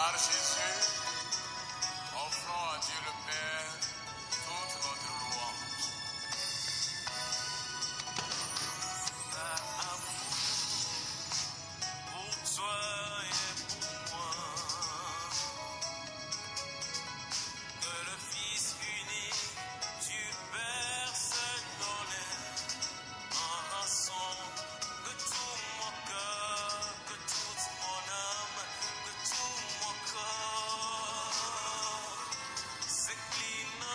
Par Jésus, offrons à Dieu le Père toute notre louange. Par amour pour toi et pour moi, que le Fils unique du Père se donnait en rançon, que tout mon cœur, que toute mon âme, que tout mon corps s'incline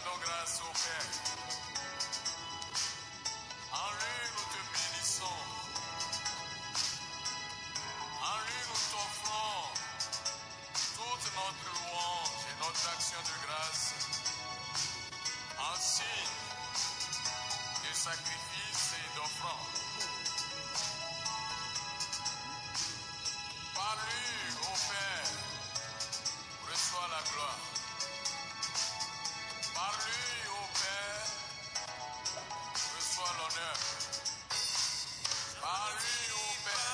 rendons grâce au Père. En lui, nous te bénissons. En lui, nous t'offrons toute notre louange et notre action de grâce en signe de sacrifice et d'offrande. Par lui, ô Père, reçois la gloire. Par lui, ô Père, reçois l'honneur. Par lui, ô Père,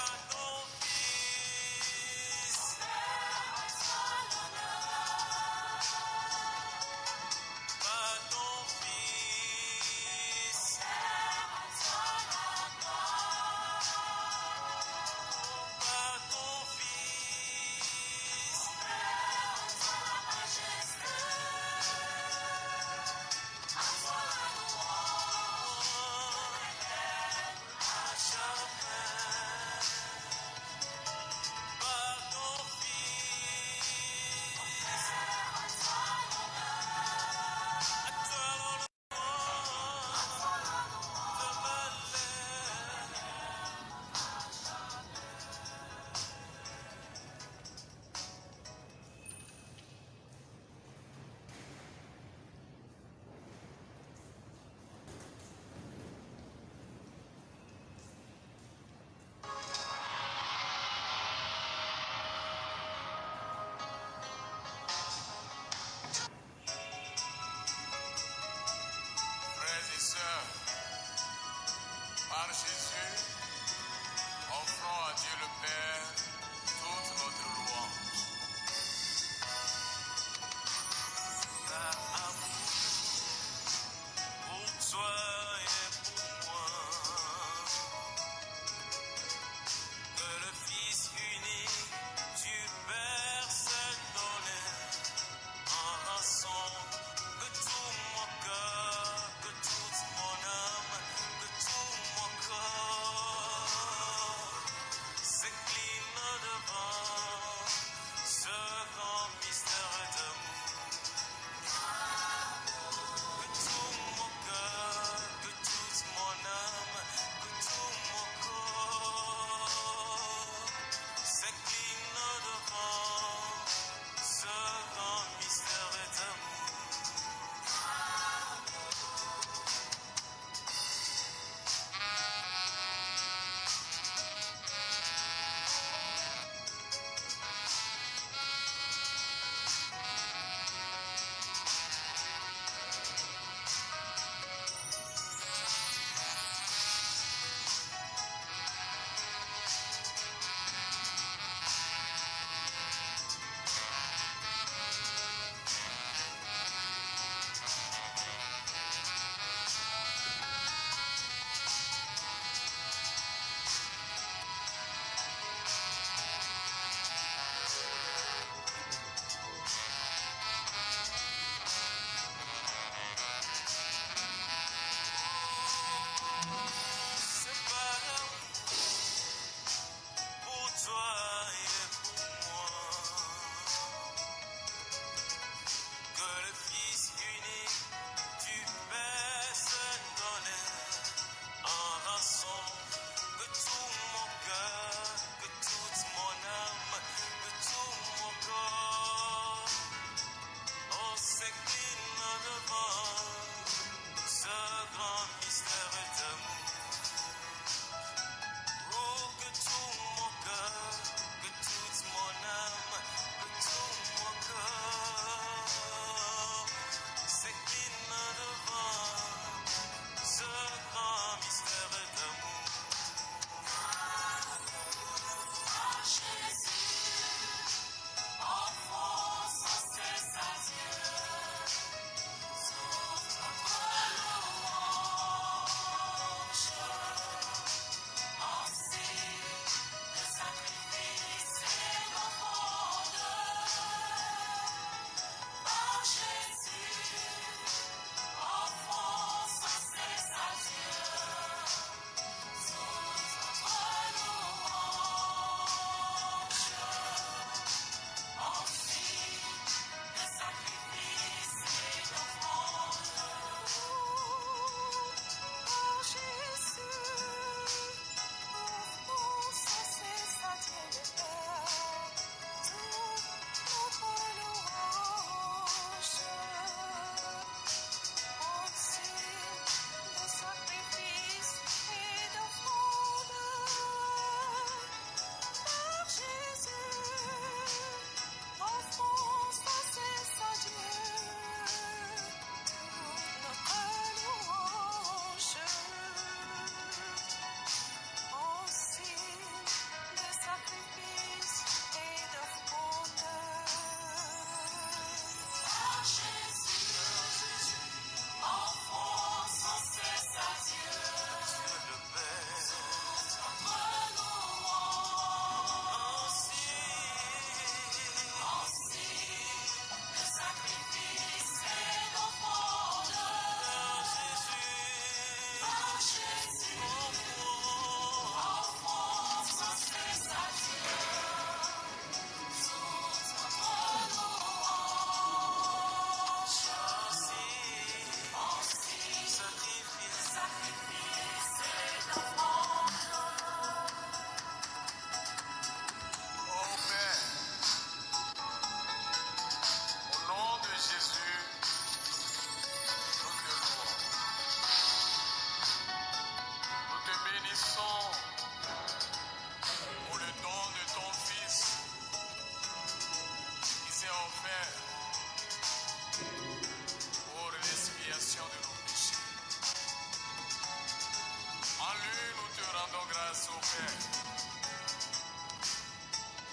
grâce au Père.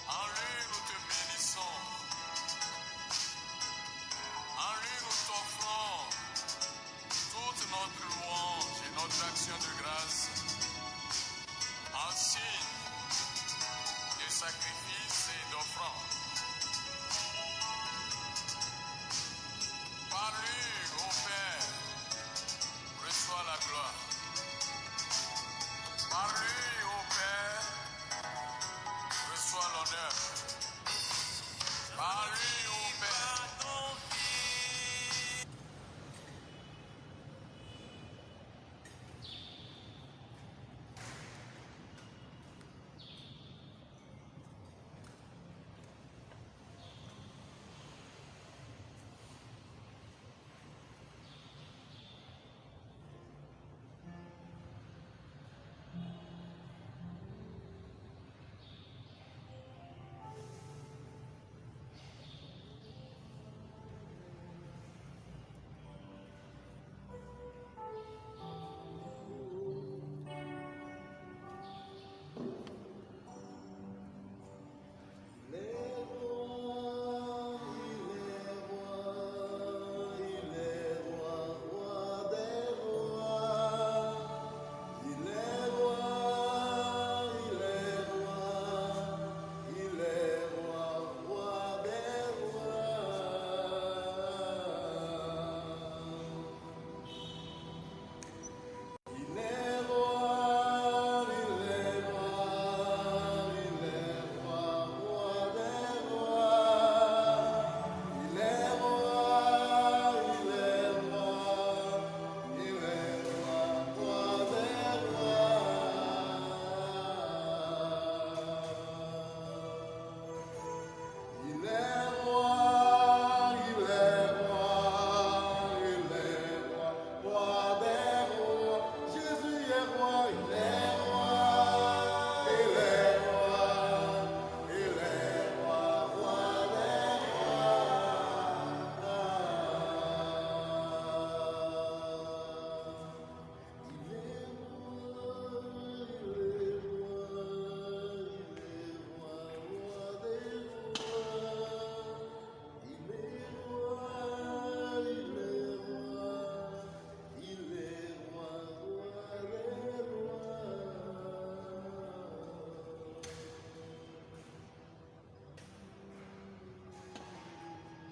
En lui, nous te bénissons. En lui, nous t'offrons toute notre louange et notre action de grâce en signe de sacrifice et d'offrande. Par lui, ô Père, reçois la gloire. Par lui, ô Père, reçois l'honneur. Par lui, ô Père,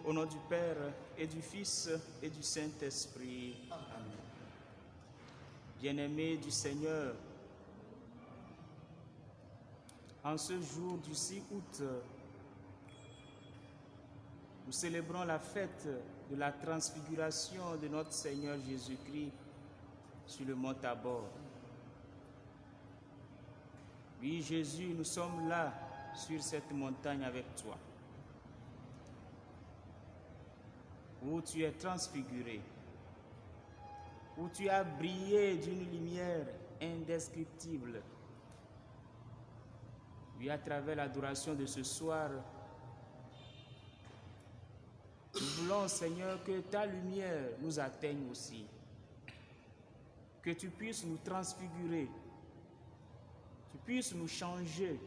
Au nom du Père et du Fils et du Saint-Esprit. Amen. Bien-aimés du Seigneur, en ce jour du 6 août, nous célébrons la fête de la transfiguration de notre Seigneur Jésus-Christ sur le mont Tabor. Oui, Jésus, nous sommes là sur cette montagne avec toi, où tu es transfiguré, où tu as brillé d'une lumière indescriptible. Oui, à travers l'adoration de ce soir, nous voulons, Seigneur, que ta lumière nous atteigne aussi, que tu puisses nous transfigurer, tu puisses nous changer,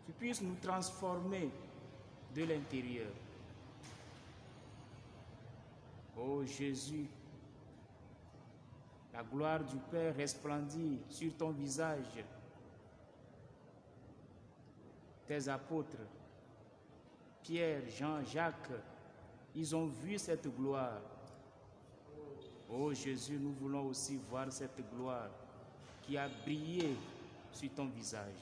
tu puisses nous transformer de l'intérieur. Ô Jésus, la gloire du Père resplendit sur ton visage. Tes apôtres, Pierre, Jean, Jacques, ils ont vu cette gloire. Ô Jésus, nous voulons aussi voir cette gloire qui a brillé sur ton visage.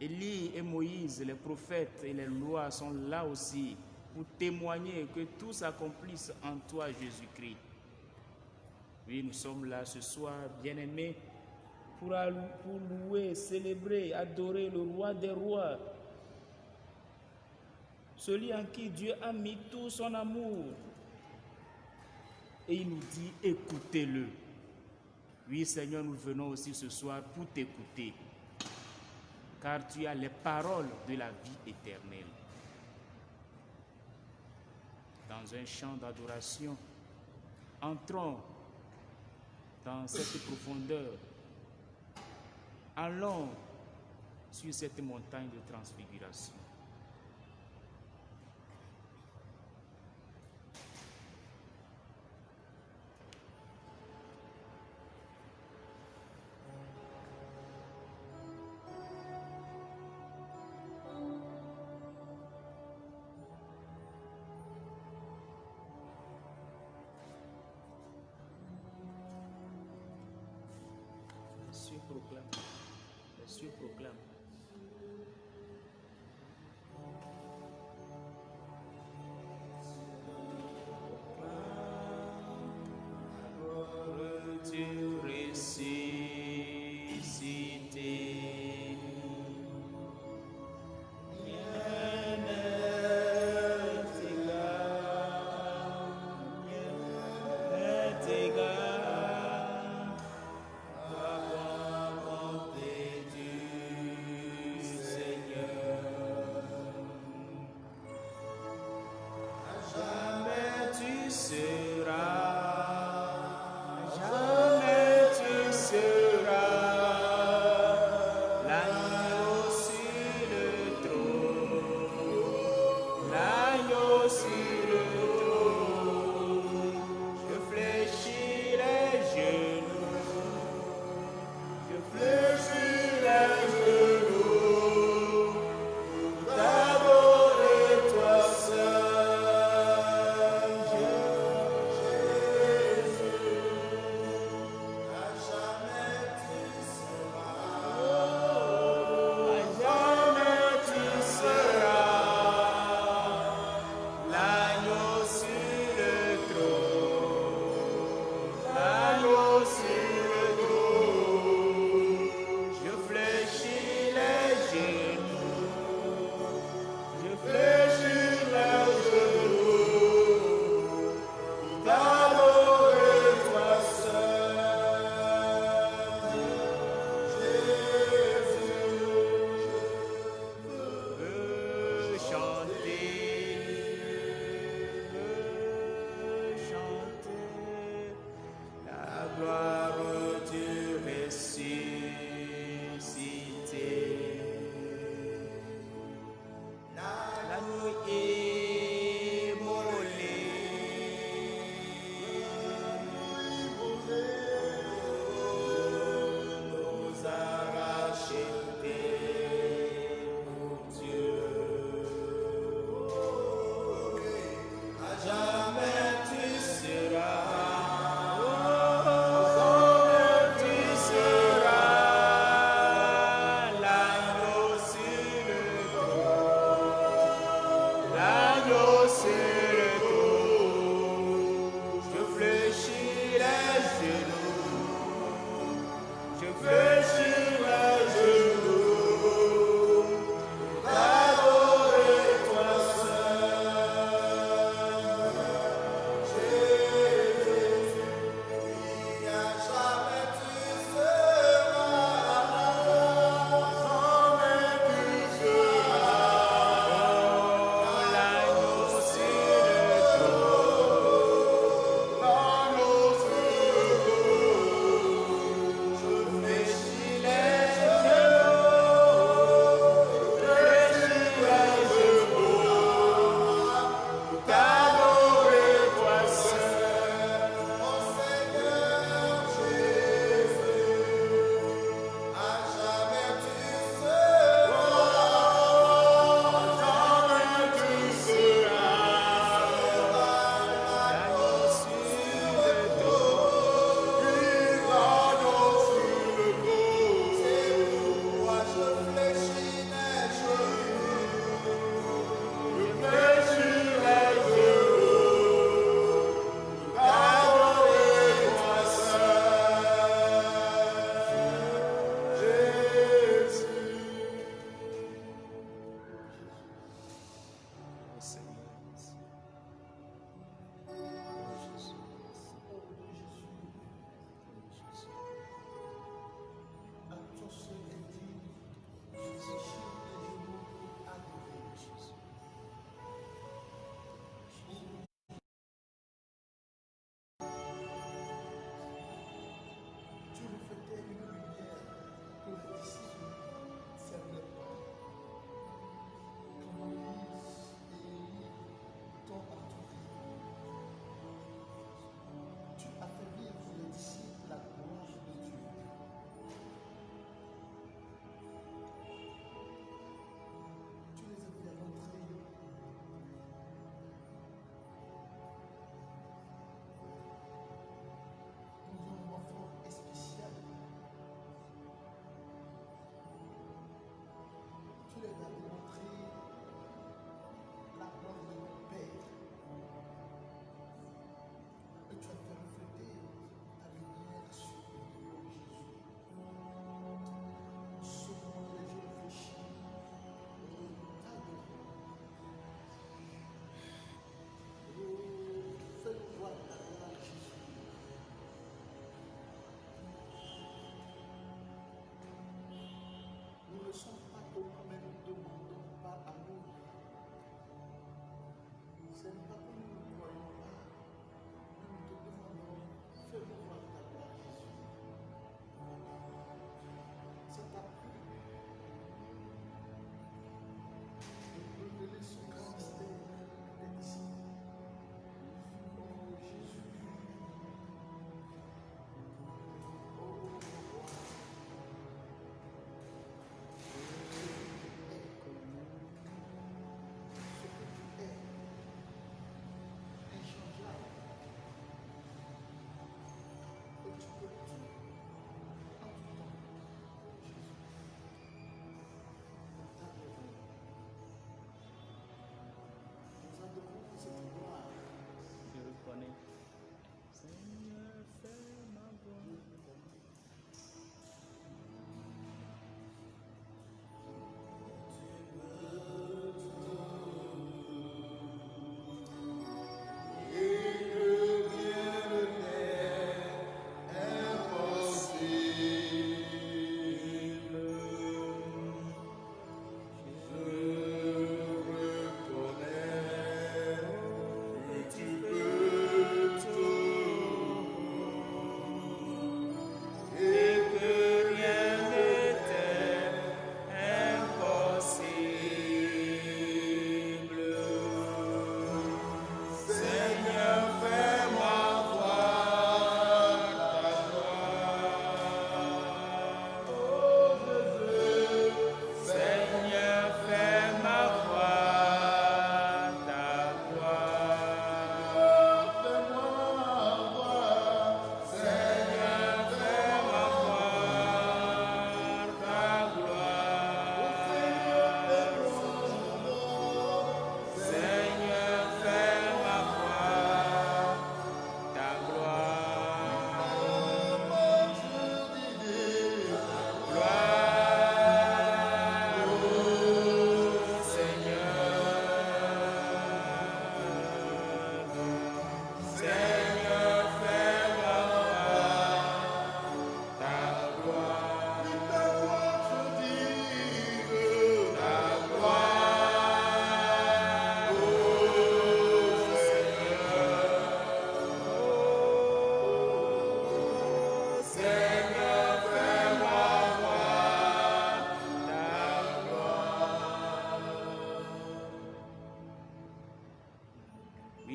Élie et Moïse, les prophètes et les lois sont là aussi pour témoigner que tout s'accomplisse en toi, Jésus-Christ. Oui, nous sommes là ce soir, bien-aimés, pour louer, célébrer, adorer le roi des rois, celui en qui Dieu a mis tout son amour. Et il nous dit, écoutez-le. Oui, Seigneur, nous venons aussi ce soir pour t'écouter, car tu as les paroles de la vie éternelle. Dans un chant d'adoration, entrons dans cette profondeur Allons sur cette montagne de transfiguration. Les cieux proclament. Les cieux proclament. Dieu ressuscité. Rien n'est égal à la bonté de Dieu.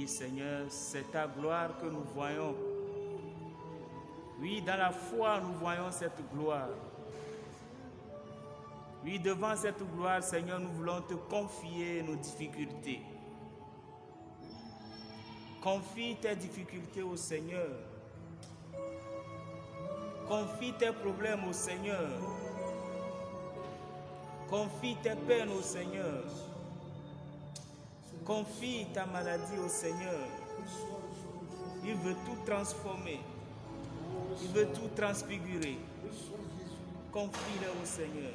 Seigneur, c'est ta gloire que nous voyons. Oui, dans la foi, nous voyons cette gloire. Oui, devant cette gloire, Seigneur, nous voulons te confier nos difficultés. Confie tes difficultés au Seigneur. Confie tes problèmes au Seigneur. Confie tes peines au Seigneur. Confie ta maladie au Seigneur. Il veut tout transformer. Il veut tout transfigurer. Confie-le au Seigneur.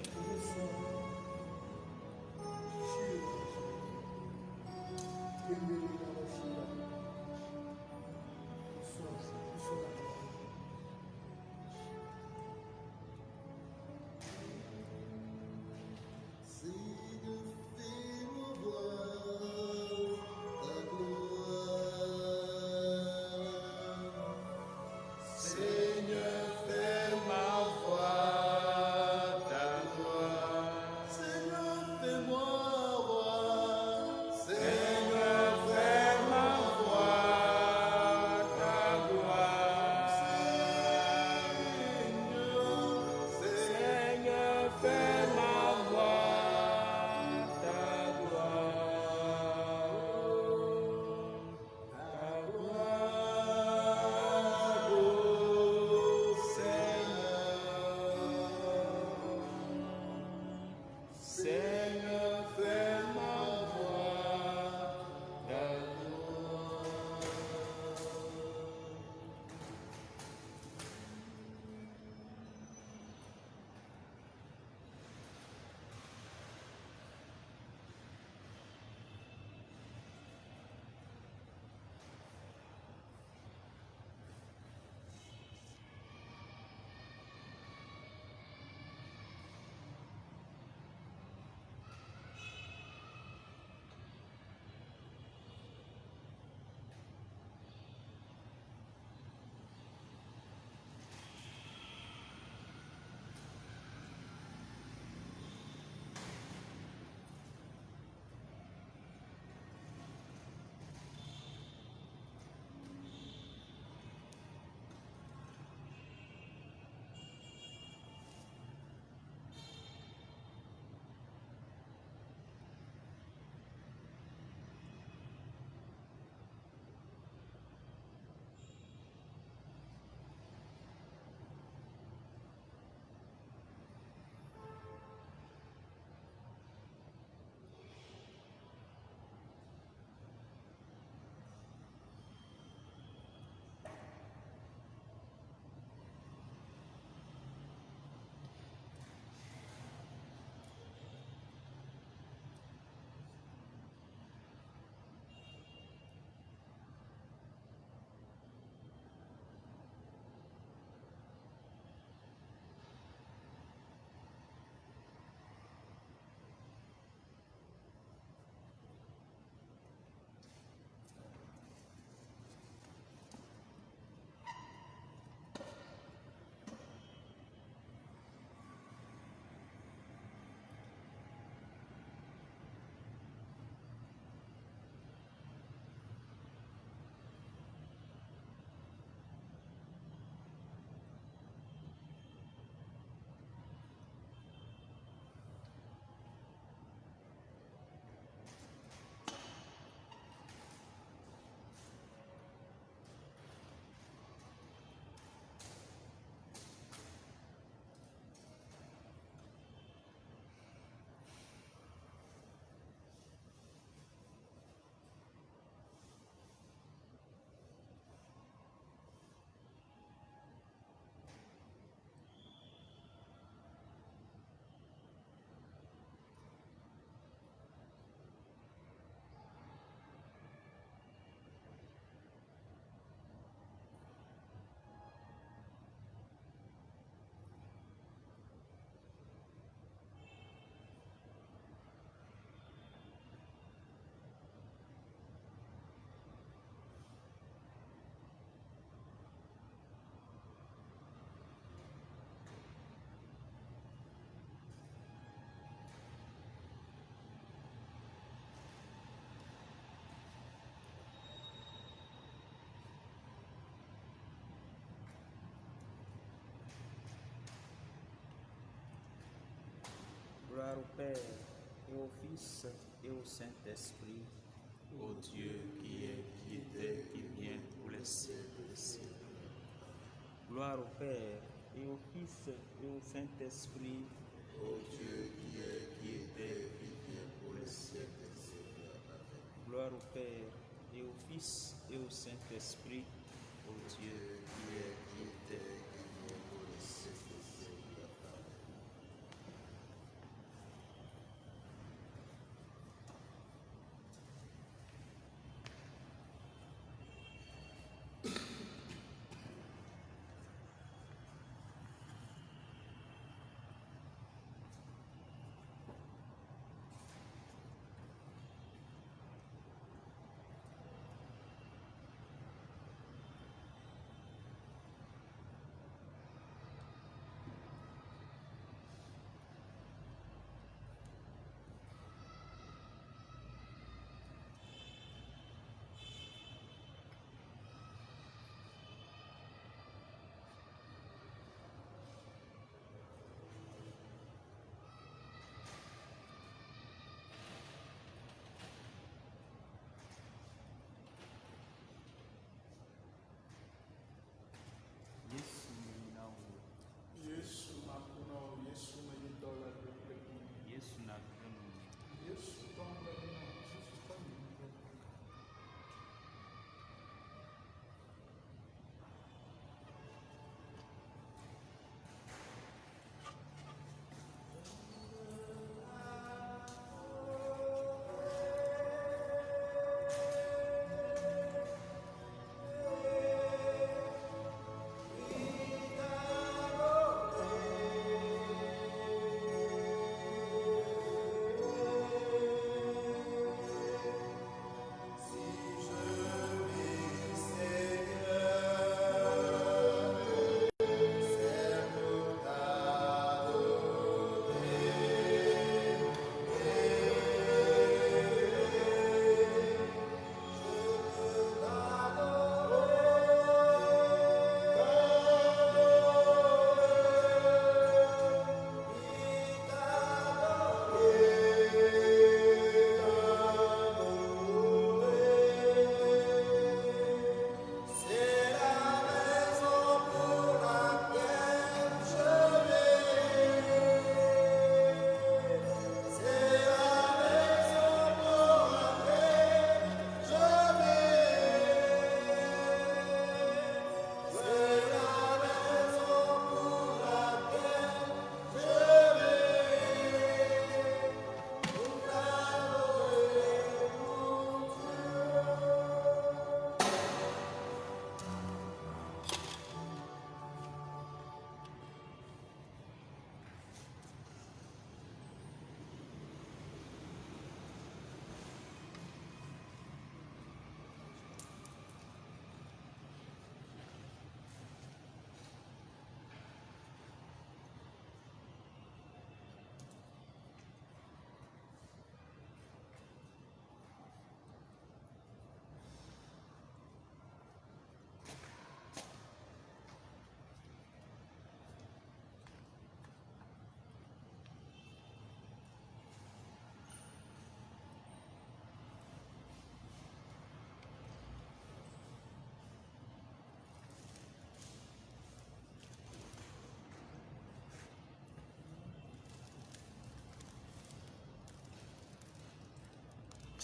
Gloire au Père, et au Fils, et au Saint-Esprit. Ô Dieu qui est, qui était, qui vient pour les siècles des siècles. Gloire au Père, et au Fils, et au Saint-Esprit. Ô Dieu qui est, qui était, qui vient pour les siècles des siècles. Gloire au Père, et au Fils, et au Saint-Esprit. Ô Dieu qui est, qui était, qui vient pour les siècles des siècles. Yesu ninao, Yesu hakuna, Yesu umejidola pekee. Yesu na krimu. Yesu kama Yesu kama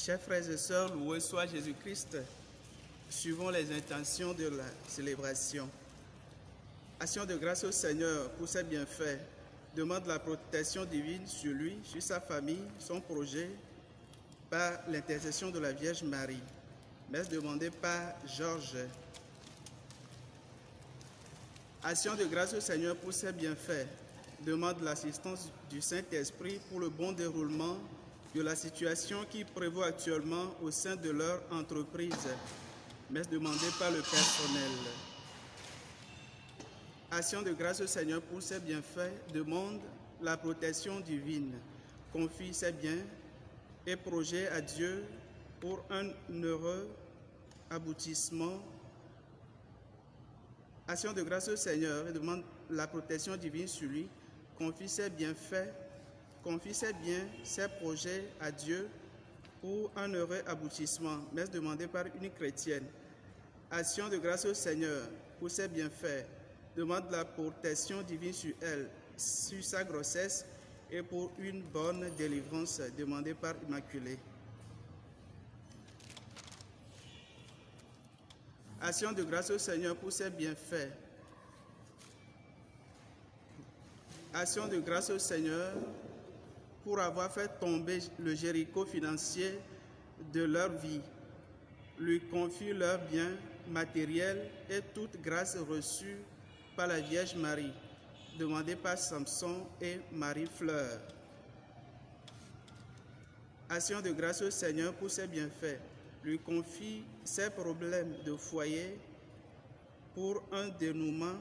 Chers frères et sœurs, loué soit Jésus-Christ. Suivons les intentions de la célébration. Action de grâce au Seigneur pour ses bienfaits. Demande la protection divine sur lui, sur sa famille, son projet, par l'intercession de la Vierge Marie. Messe demandée par Georges. Action de grâce au Seigneur pour ses bienfaits. Demande l'assistance du Saint-Esprit pour le bon déroulement de la situation qui prévaut actuellement au sein de leur entreprise. Messe demandée par le personnel. Action de grâce au Seigneur pour ses bienfaits. Demande la protection divine. Confie ses biens et projets à Dieu pour un heureux aboutissement. Action de grâce au Seigneur et demande la protection divine sur lui. Confie ses bienfaits confie ses biens, ses projets à Dieu pour un heureux aboutissement, messe demandée par une chrétienne. Action de grâce au Seigneur pour ses bienfaits, demande la protection divine sur elle, sur sa grossesse et pour une bonne délivrance demandée par Immaculée. Action de grâce au Seigneur pour ses bienfaits. Action de grâce au Seigneur pour avoir fait tomber le Jéricho financier de leur vie, lui confie leurs biens matériels et toute grâce reçue par la Vierge Marie, demandée par Samson et Marie-Fleur. Action de grâce au Seigneur pour ses bienfaits, lui confie ses problèmes de foyer pour un dénouement.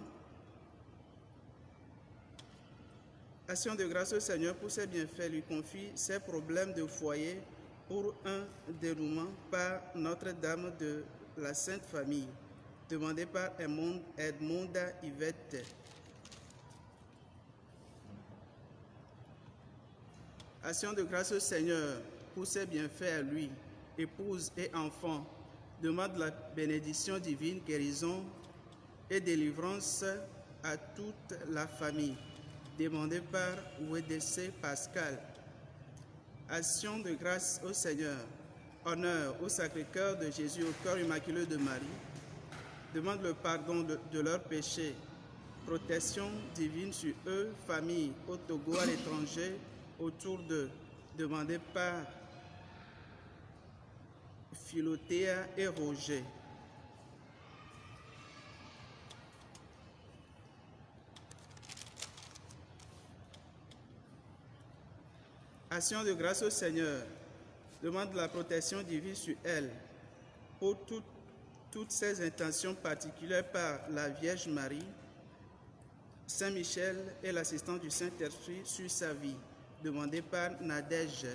Action de grâce au Seigneur pour ses bienfaits, lui confie ses problèmes de foyer pour un dénouement par Notre-Dame de la Sainte Famille, demandé par Edmonda Yvette. Action de grâce au Seigneur pour ses bienfaits à lui, épouse et enfants, demande la bénédiction divine, guérison et délivrance à toute la famille, demandé par WDC Pascal. Action de grâce au Seigneur, honneur au Sacré-Cœur de Jésus, au cœur immaculé de Marie, demande le pardon de leurs péchés, protection divine sur eux, famille au Togo, à l'étranger, autour d'eux, demandé par Philotéa et Roger. Action de grâce au Seigneur, demande la protection divine sur elle, pour toutes ses intentions particulières par la Vierge Marie, Saint Michel et l'assistance du Saint-Esprit sur sa vie, demandé par Nadège.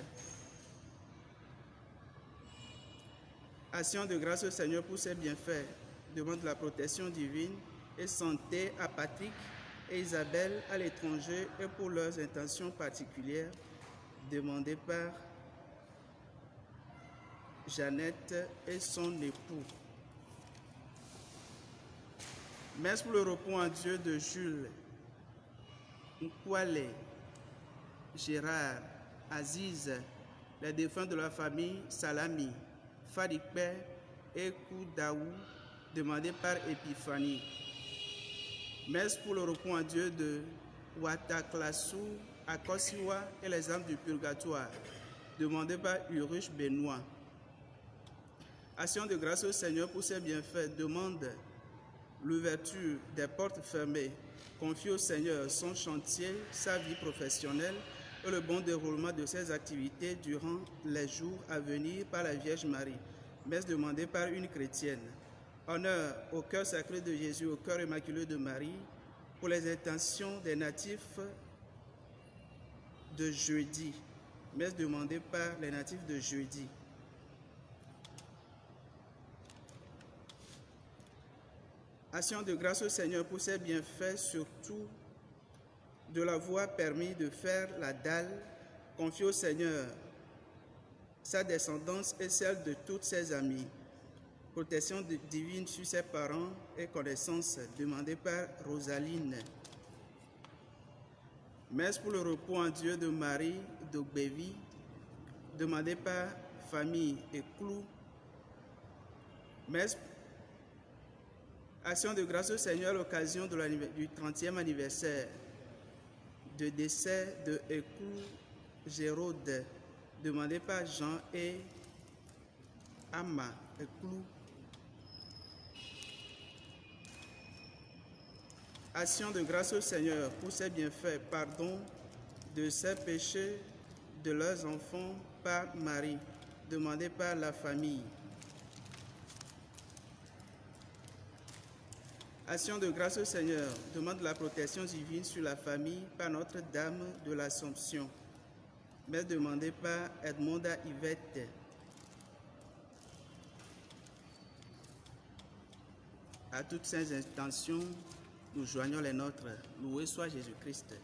Action de grâce au Seigneur pour ses bienfaits, demande la protection divine et santé à Patrick et Isabelle à l'étranger et pour leurs intentions particulières, demandé par Jeannette et son époux. Messe pour le repos en Dieu de Jules, Nkwale, Gérard, Aziz, les défunts de la famille Salami, Farikpe et Koudaou, demandé par Épiphanie. Messe pour le repos en Dieu de Wataklassou, Akosiwa et les âmes du purgatoire, demandé par Uruche Benoît. Action de grâce au Seigneur pour ses bienfaits, demande l'ouverture des portes fermées, confie au Seigneur son chantier, sa vie professionnelle et le bon déroulement de ses activités durant les jours à venir par la Vierge Marie. Messe demandée par une chrétienne. Honneur au cœur sacré de Jésus, au cœur immaculé de Marie, pour les intentions des natifs de jeudi. Messe demandée par les natifs de jeudi. Action de grâce au Seigneur pour ses bienfaits, surtout de l'avoir permis de faire la dalle, confie au Seigneur sa descendance et celle de tous ses amis. Protection divine sur ses parents et connaissances demandée par Rosaline. Messe pour le repos en Dieu de Marie d'Ogbevi, demandée par famille et Clou. Messe Action de grâce au Seigneur à l'occasion du 30e anniversaire de décès de Éclou Géraude, demandé par Jean et Amma Éclou. Action de grâce au Seigneur pour ses bienfaits, pardon de ses péchés de leurs enfants par Marie, demandé par la famille. Action de grâce au Seigneur, demande la protection divine sur la famille par Notre-Dame de l'Assomption. Messe demandée par Edmonda Yvette. À toutes ces intentions, nous joignons les nôtres. Loué soit Jésus-Christ.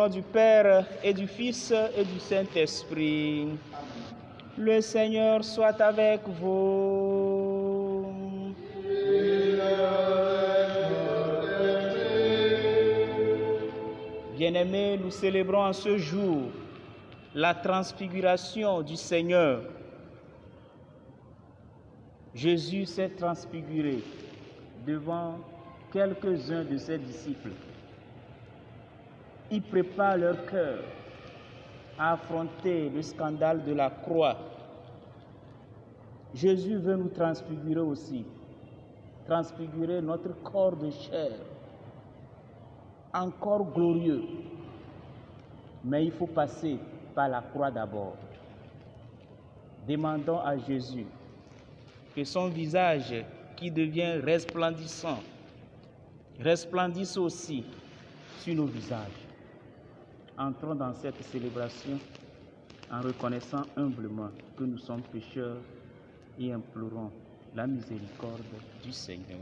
nom du Père et du Fils et du Saint-Esprit. Le Seigneur soit avec vous. Bien-aimés, nous célébrons en ce jour la transfiguration du Seigneur. Jésus s'est transfiguré devant quelques-uns de ses disciples. Il prépare leur cœur à affronter le scandale de la croix. Jésus veut nous transfigurer aussi, transfigurer notre corps de chair, encore glorieux. Mais il faut passer par la croix d'abord. Demandons à Jésus que son visage qui devient resplendissant, resplendisse aussi sur nos visages. Entrons dans cette célébration en reconnaissant humblement que nous sommes pécheurs et implorons la miséricorde du Seigneur.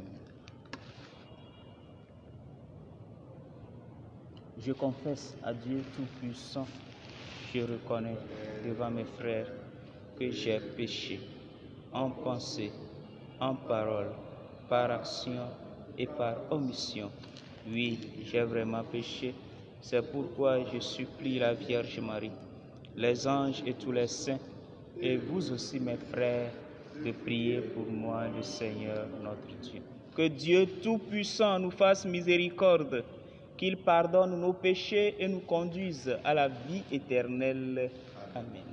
Je confesse à Dieu Tout-Puissant, je reconnais devant mes frères que j'ai péché en pensée, en parole, par action et par omission. Oui, j'ai vraiment péché. C'est pourquoi je supplie la Vierge Marie, les anges et tous les saints, et vous aussi mes frères, de prier pour moi le Seigneur notre Dieu. Que Dieu Tout-Puissant nous fasse miséricorde, qu'il pardonne nos péchés et nous conduise à la vie éternelle. Amen.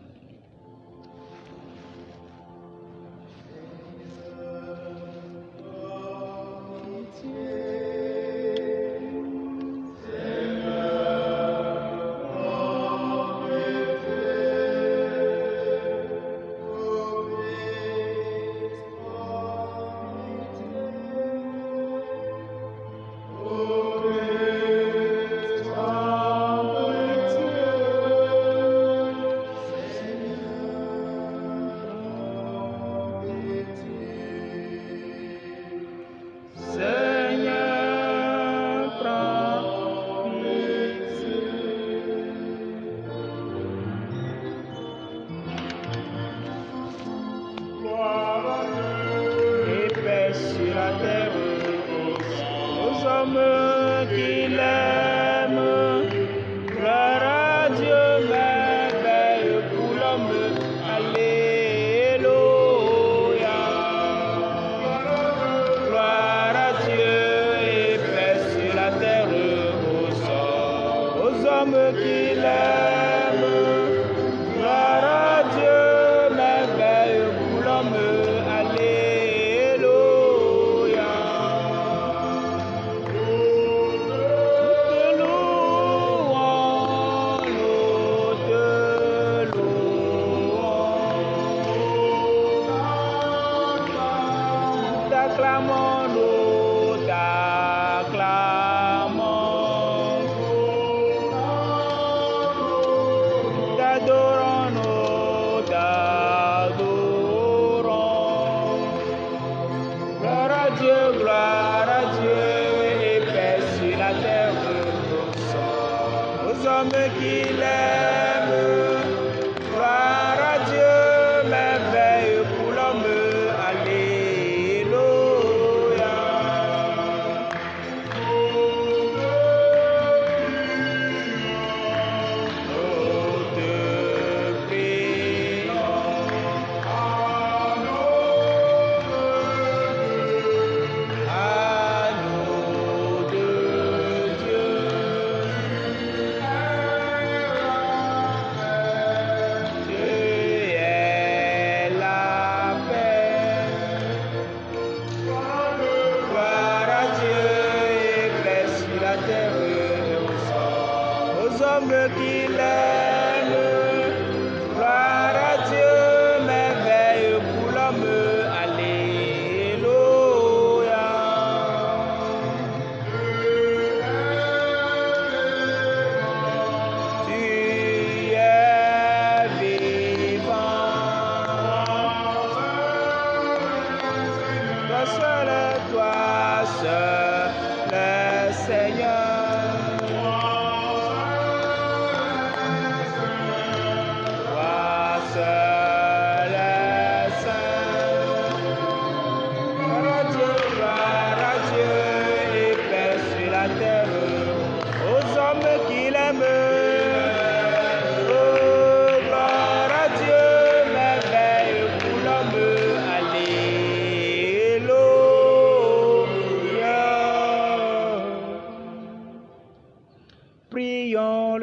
Seul le Seigneur.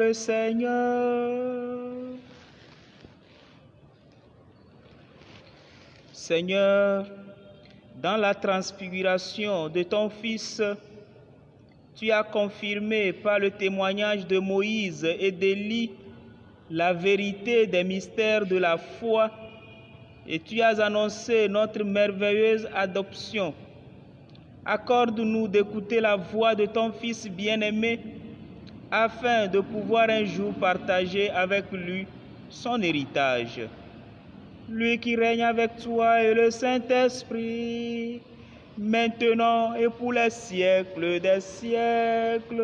le Seigneur. Seigneur, dans la transfiguration de ton Fils, tu as confirmé par le témoignage de Moïse et d'Élie la vérité des mystères de la foi et tu as annoncé notre merveilleuse adoption. Accorde-nous d'écouter la voix de ton Fils bien-aimé afin de pouvoir un jour partager avec lui son héritage. Lui qui règne avec toi et le Saint-Esprit, maintenant et pour les siècles des siècles.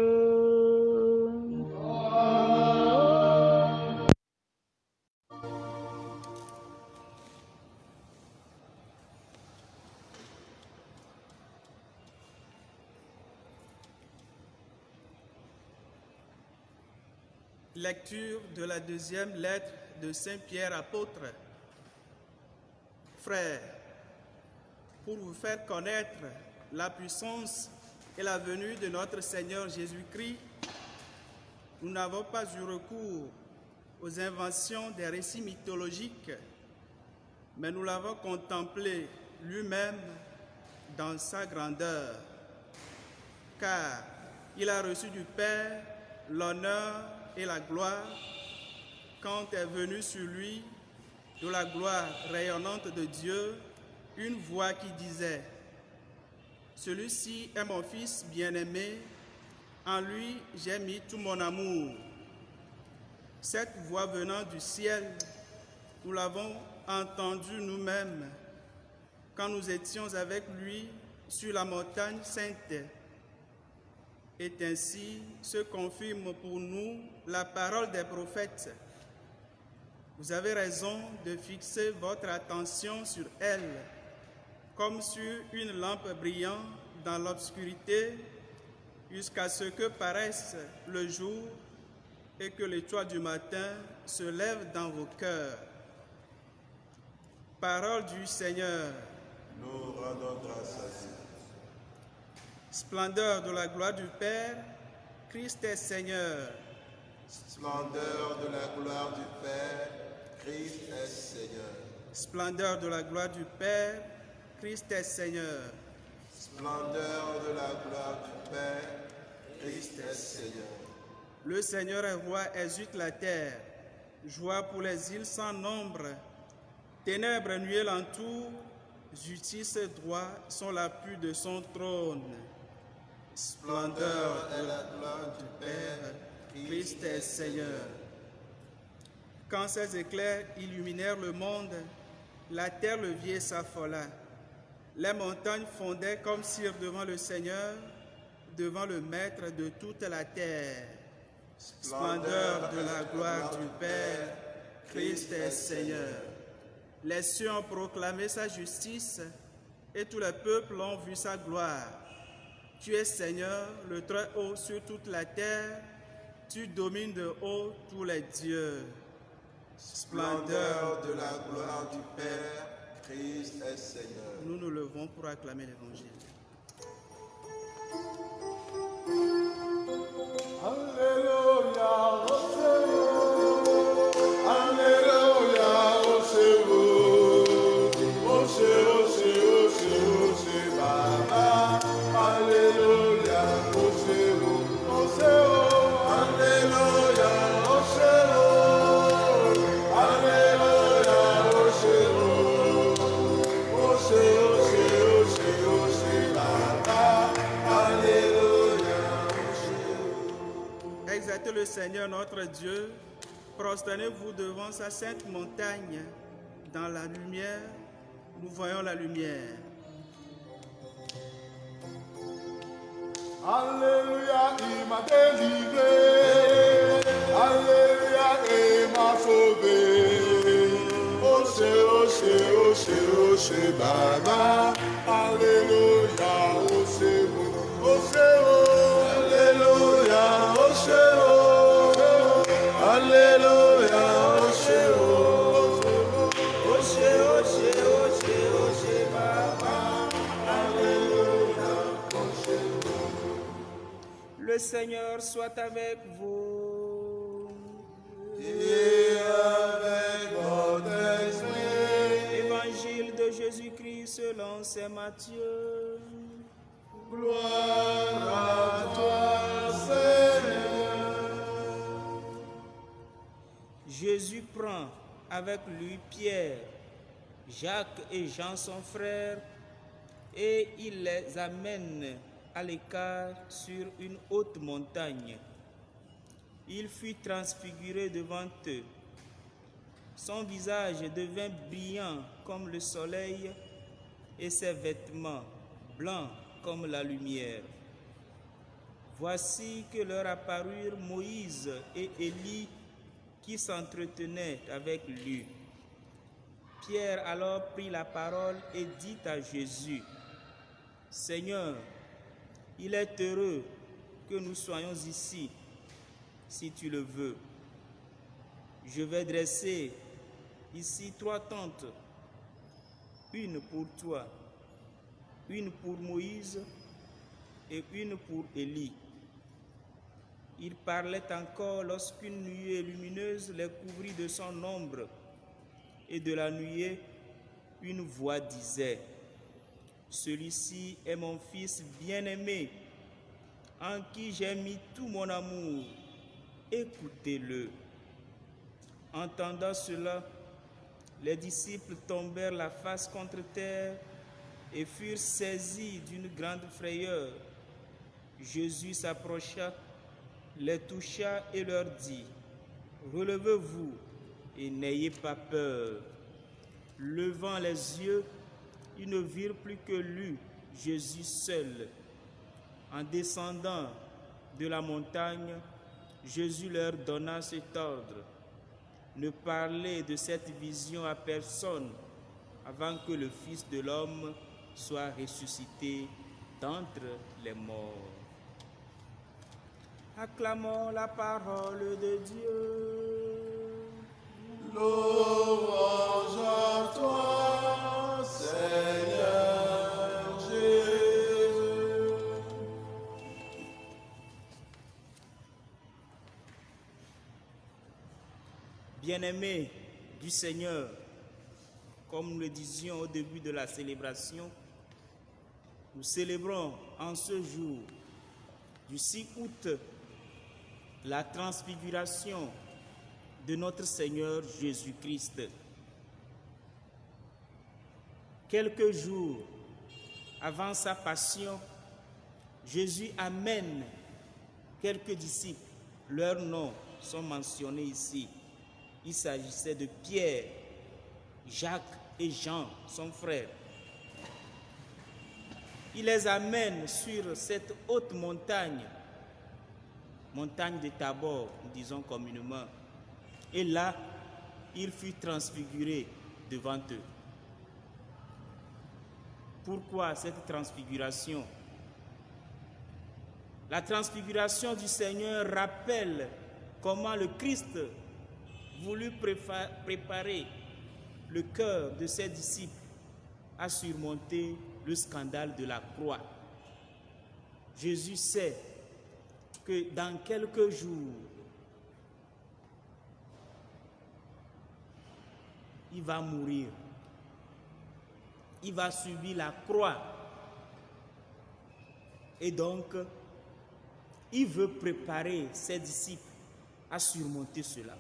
Lecture de la deuxième lettre de Saint Pierre apôtre. Frères, pour vous faire connaître la puissance et la venue de notre Seigneur Jésus-Christ, nous n'avons pas eu recours aux inventions des récits mythologiques, mais nous l'avons contemplé lui-même dans sa grandeur, car il a reçu du Père l'honneur et la gloire quand est venue sur lui de la gloire rayonnante de Dieu, une voix qui disait « Celui-ci est mon Fils bien-aimé, en lui j'ai mis tout mon amour. » Cette voix venant du ciel, nous l'avons entendue nous-mêmes quand nous étions avec lui sur la montagne sainte. Et ainsi se confirme pour nous la parole des prophètes. Vous avez raison de fixer votre attention sur elle, comme sur une lampe brillant dans l'obscurité, jusqu'à ce que paraisse le jour et que l'étoile du matin se lève dans vos cœurs. Parole du Seigneur. Nous rendons grâce à Dieu. Splendeur de la gloire du Père, Christ est Seigneur. Splendeur de la gloire du Père, Christ est Seigneur. Splendeur de la gloire du Père, Christ est Seigneur. Splendeur de la gloire du Père, Christ est Seigneur. Le Seigneur est roi, exulte la terre. Joie pour les îles sans nombre. Ténèbres, nuées l'entourent. Justice et droit sont l'appui de son trône. Splendeur de la gloire du Père, Christ est Seigneur. Quand ces éclairs illuminèrent le monde, la terre le vit et s'affola. Les montagnes fondaient comme cire devant le Seigneur, devant le Maître de toute la terre. Splendeur de la gloire du Père, Christ est Seigneur. Les cieux ont proclamé sa justice et tous les peuples ont vu sa gloire. Tu es Seigneur, le Très-Haut sur toute la terre, tu domines de haut tous les dieux. Splendeur de la gloire du Père, Christ est Seigneur. Nous nous levons pour acclamer l'Évangile. Alléluia, Alléluia, Baba. Alléluia, Alléluia, Exaltez le Seigneur notre Dieu, prosternez-vous devant sa sainte montagne. Dans la lumière, nous voyons la lumière. Alléluia, il m'a délivré. Alléluia, il m'a sauvé. Osé, Baba. Alléluia, Osé, Alléluia, Alléluia, Baba. Alléluia. Le Seigneur soit avec vous. Jésus-Christ selon saint Matthieu. Gloire à toi, Seigneur. Jésus prend avec lui Pierre, Jacques et Jean son frère, et il les amène à l'écart sur une haute montagne. Il fut transfiguré devant eux. Son visage devint brillant comme le soleil et ses vêtements blancs comme la lumière. Voici que leur apparurent Moïse et Élie qui s'entretenaient avec lui. Pierre alors prit la parole et dit à Jésus: Seigneur, il est heureux que nous soyons ici, si tu le veux. Je vais dresser ici 3 tentes, une pour toi, une pour Moïse et une pour Élie. Il parlait encore lorsqu'une nuée lumineuse les couvrit de son ombre, et de la nuée, une voix disait: Celui-ci est mon fils bien-aimé, en qui j'ai mis tout mon amour. Écoutez-le. Entendant cela, les disciples tombèrent la face contre terre et furent saisis d'une grande frayeur. Jésus s'approcha, les toucha et leur dit: Relevez-vous et n'ayez pas peur. Levant les yeux, ils ne virent plus que lui, Jésus seul. En descendant de la montagne, Jésus leur donna cet ordre: Ne parlez de cette vision à personne avant que le Fils de l'homme soit ressuscité d'entre les morts. Acclamons la parole de Dieu. Louange à toi, Seigneur Jésus. Bien-aimés du Seigneur, comme nous le disions au début de la célébration, nous célébrons en ce jour du 6 août la transfiguration de notre Seigneur Jésus-Christ. Quelques jours avant sa passion, Jésus amène quelques disciples. Leurs noms sont mentionnés ici. Il s'agissait de Pierre, Jacques et Jean, son frère. Il les amène sur cette haute montagne, montagne de Tabor, nous disons communément. Et là, il fut transfiguré devant eux. Pourquoi cette transfiguration? La transfiguration du Seigneur rappelle comment le Christ voulut préparer le cœur de ses disciples à surmonter le scandale de la croix. Jésus sait que dans quelques jours, il va mourir. Il va subir la croix. Et donc, il veut préparer ses disciples à surmonter cela.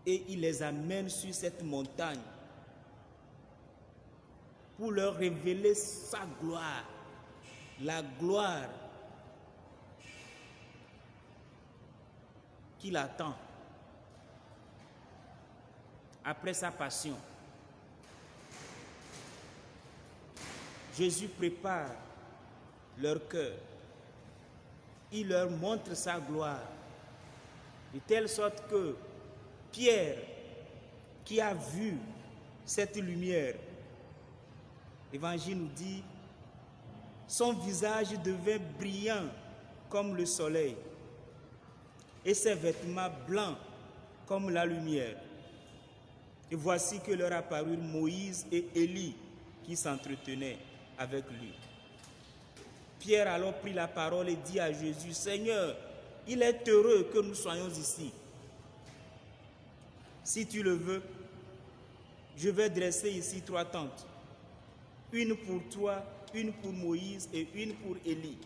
Et il les amène sur cette montagne pour leur révéler sa gloire, la gloire qu'il attend après sa passion. Jésus prépare leur cœur. Il leur montre sa gloire, de telle sorte que Pierre, qui a vu cette lumière, l'Évangile nous dit, son visage devint brillant comme le soleil et ses vêtements blancs comme la lumière. Et voici que leur apparurent Moïse et Élie qui s'entretenaient avec lui. Pierre alors prit la parole et dit à Jésus: Seigneur, il est heureux que nous soyons ici. Si tu le veux, je vais dresser ici 3 tentes. Une pour toi, une pour Moïse et une pour Élie.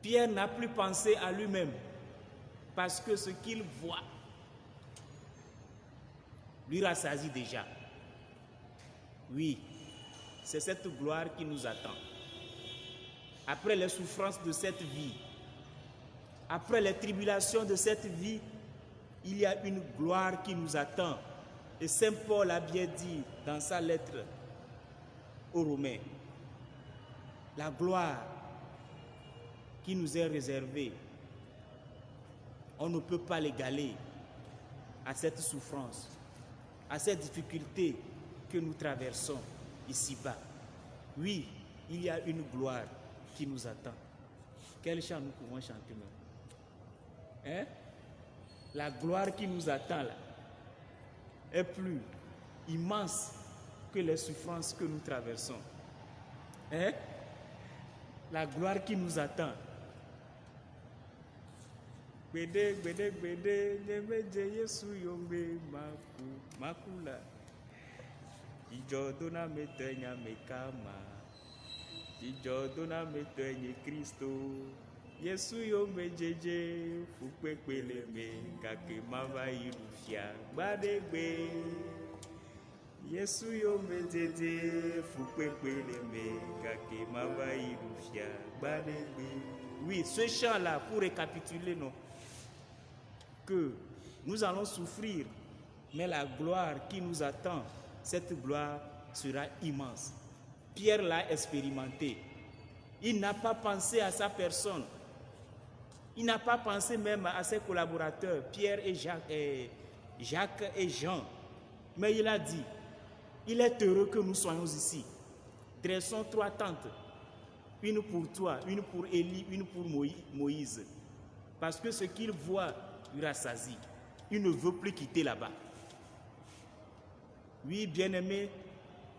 Pierre n'a plus pensé à lui-même parce que ce qu'il voit lui rassasie déjà. Oui, c'est cette gloire qui nous attend. Après les souffrances de cette vie, après les tribulations de cette vie, il y a une gloire qui nous attend. Et Saint Paul a bien dit dans sa lettre aux Romains, la gloire qui nous est réservée, on ne peut pas l'égaler à cette souffrance, à cette difficulté que nous traversons ici-bas. Oui, il y a une gloire qui nous attend. Quel chant nous pouvons chanter maintenant? Hein? La gloire qui nous attend là est plus immense que les souffrances que nous traversons. Hein? La gloire qui nous attend. Gbede, gbede, gbede, nyemeje Yesu yombe makula. Ijo dona metenya mekama. Ijo dona metenya Kristo. Yesu yombe jeje fukpekpele me kake mava irufia gbadegbe. Yesu yombe jeje fukpekpele me kake mava irufia gbadegbe. Oui, ce chant-là, pour récapituler, non, que nous allons souffrir, mais la gloire qui nous attend, cette gloire sera immense. Pierre l'a expérimenté. Il n'a pas pensé à sa personne. Il n'a pas pensé même à ses collaborateurs, Pierre et Jacques et Jean. Mais il a dit, il est heureux que nous soyons ici. Dressons 3 tentes. Une pour toi, une pour Élie, une pour Moïse. Parce que ce qu'il voit lui rassasie. Il ne veut plus quitter là-bas. Oui, bien-aimé,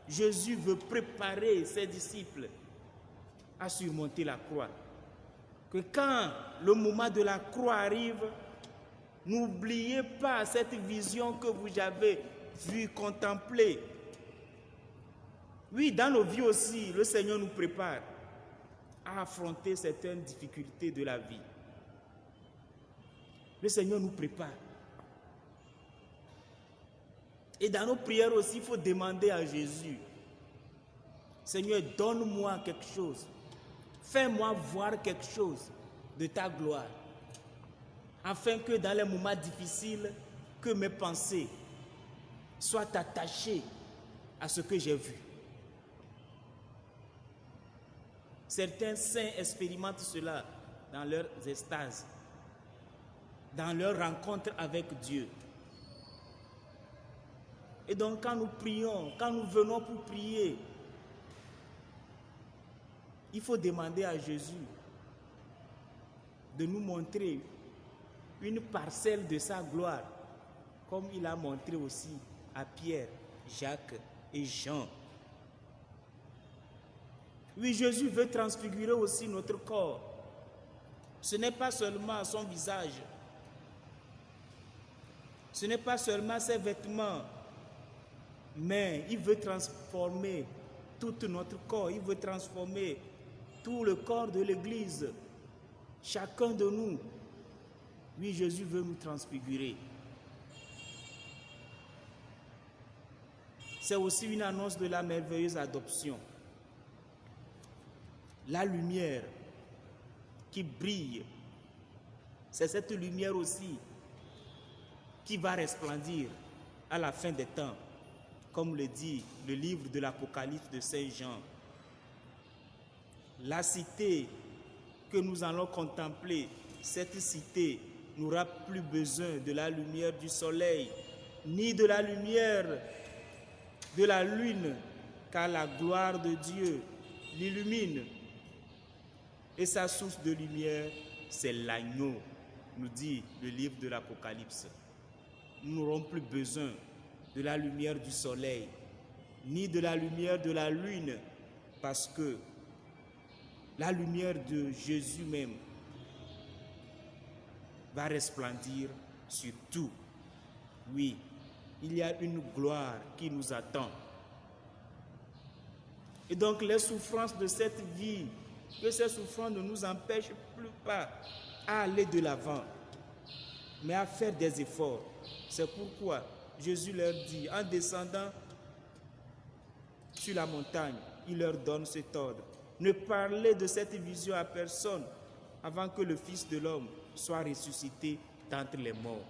Jésus veut préparer ses disciples à surmonter la croix. Que quand le moment de la croix arrive, n'oubliez pas cette vision que vous avez vue, contemplée. Oui, dans nos vies aussi, le Seigneur nous prépare à affronter certaines difficultés de la vie. Le Seigneur nous prépare. Et dans nos prières aussi, il faut demander à Jésus, Seigneur, donne-moi quelque chose. Fais-moi voir quelque chose de ta gloire. Afin que dans les moments difficiles, que mes pensées soient attachées à ce que j'ai vu. Certains saints expérimentent cela dans leurs extases, dans leur rencontre avec Dieu. Et donc quand nous prions, quand nous venons pour prier, il faut demander à Jésus de nous montrer une parcelle de sa gloire, comme il a montré aussi à Pierre, Jacques et Jean. Oui, Jésus veut transfigurer aussi notre corps. Ce n'est pas seulement son visage, ce n'est pas seulement ses vêtements, mais il veut transformer tout notre corps, il veut transformer tout le corps de l'Église, chacun de nous. Oui, Jésus veut nous transfigurer. C'est aussi une annonce de la merveilleuse adoption. La lumière qui brille, c'est cette lumière aussi qui va resplendir à la fin des temps, comme le dit le livre de l'Apocalypse de Saint Jean. La cité que nous allons contempler, cette cité n'aura plus besoin de la lumière du soleil, ni de la lumière de la lune, car la gloire de Dieu l'illumine. Et sa source de lumière, c'est l'agneau, nous dit le livre de l'Apocalypse. Nous n'aurons plus besoin de la lumière du soleil, ni de la lumière de la lune, parce que la lumière de Jésus même va resplendir sur tout. Oui, il y a une gloire qui nous attend. Et donc les souffrances de cette vie, que ces souffrances ne nous empêchent plus pas à aller de l'avant, mais à faire des efforts. C'est pourquoi Jésus leur dit, en descendant sur la montagne, il leur donne cet ordre. Ne parlez de cette vision à personne avant que le Fils de l'homme soit ressuscité d'entre les morts.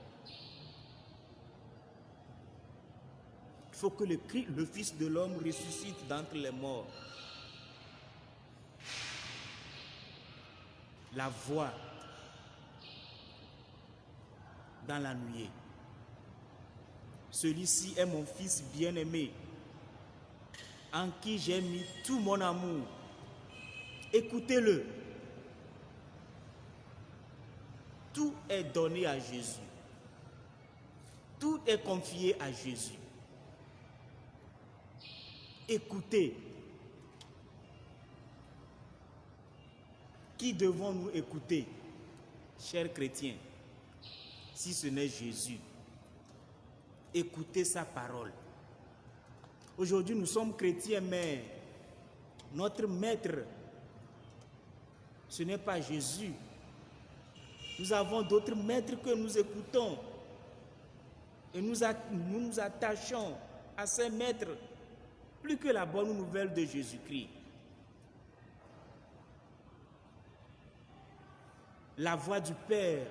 Il faut que le Fils de l'homme ressuscite d'entre les morts. La voix dans la nuée. Celui-ci est mon Fils bien-aimé, en qui j'ai mis tout mon amour. Écoutez-le. Tout est donné à Jésus. Tout est confié à Jésus. Écoutez. Qui devons-nous écouter, chers chrétiens, si ce n'est Jésus? Écoutez sa parole. Aujourd'hui, nous sommes chrétiens, mais notre maître, ce n'est pas Jésus. Nous avons d'autres maîtres que nous écoutons. Et nous nous attachons à ces maîtres plus que la bonne nouvelle de Jésus-Christ. La voix du Père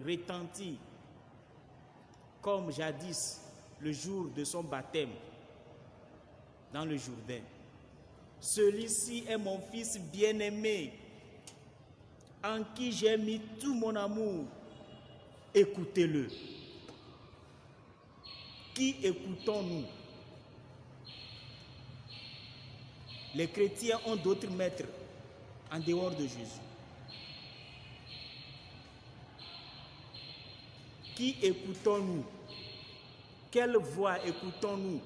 retentit comme jadis le jour de son baptême dans le Jourdain. Celui-ci est mon Fils bien-aimé, en qui j'ai mis tout mon amour. Écoutez-le. Qui écoutons-nous? Les chrétiens ont d'autres maîtres en dehors de Jésus. Qui écoutons-nous? Quelle voix écoutons-nous?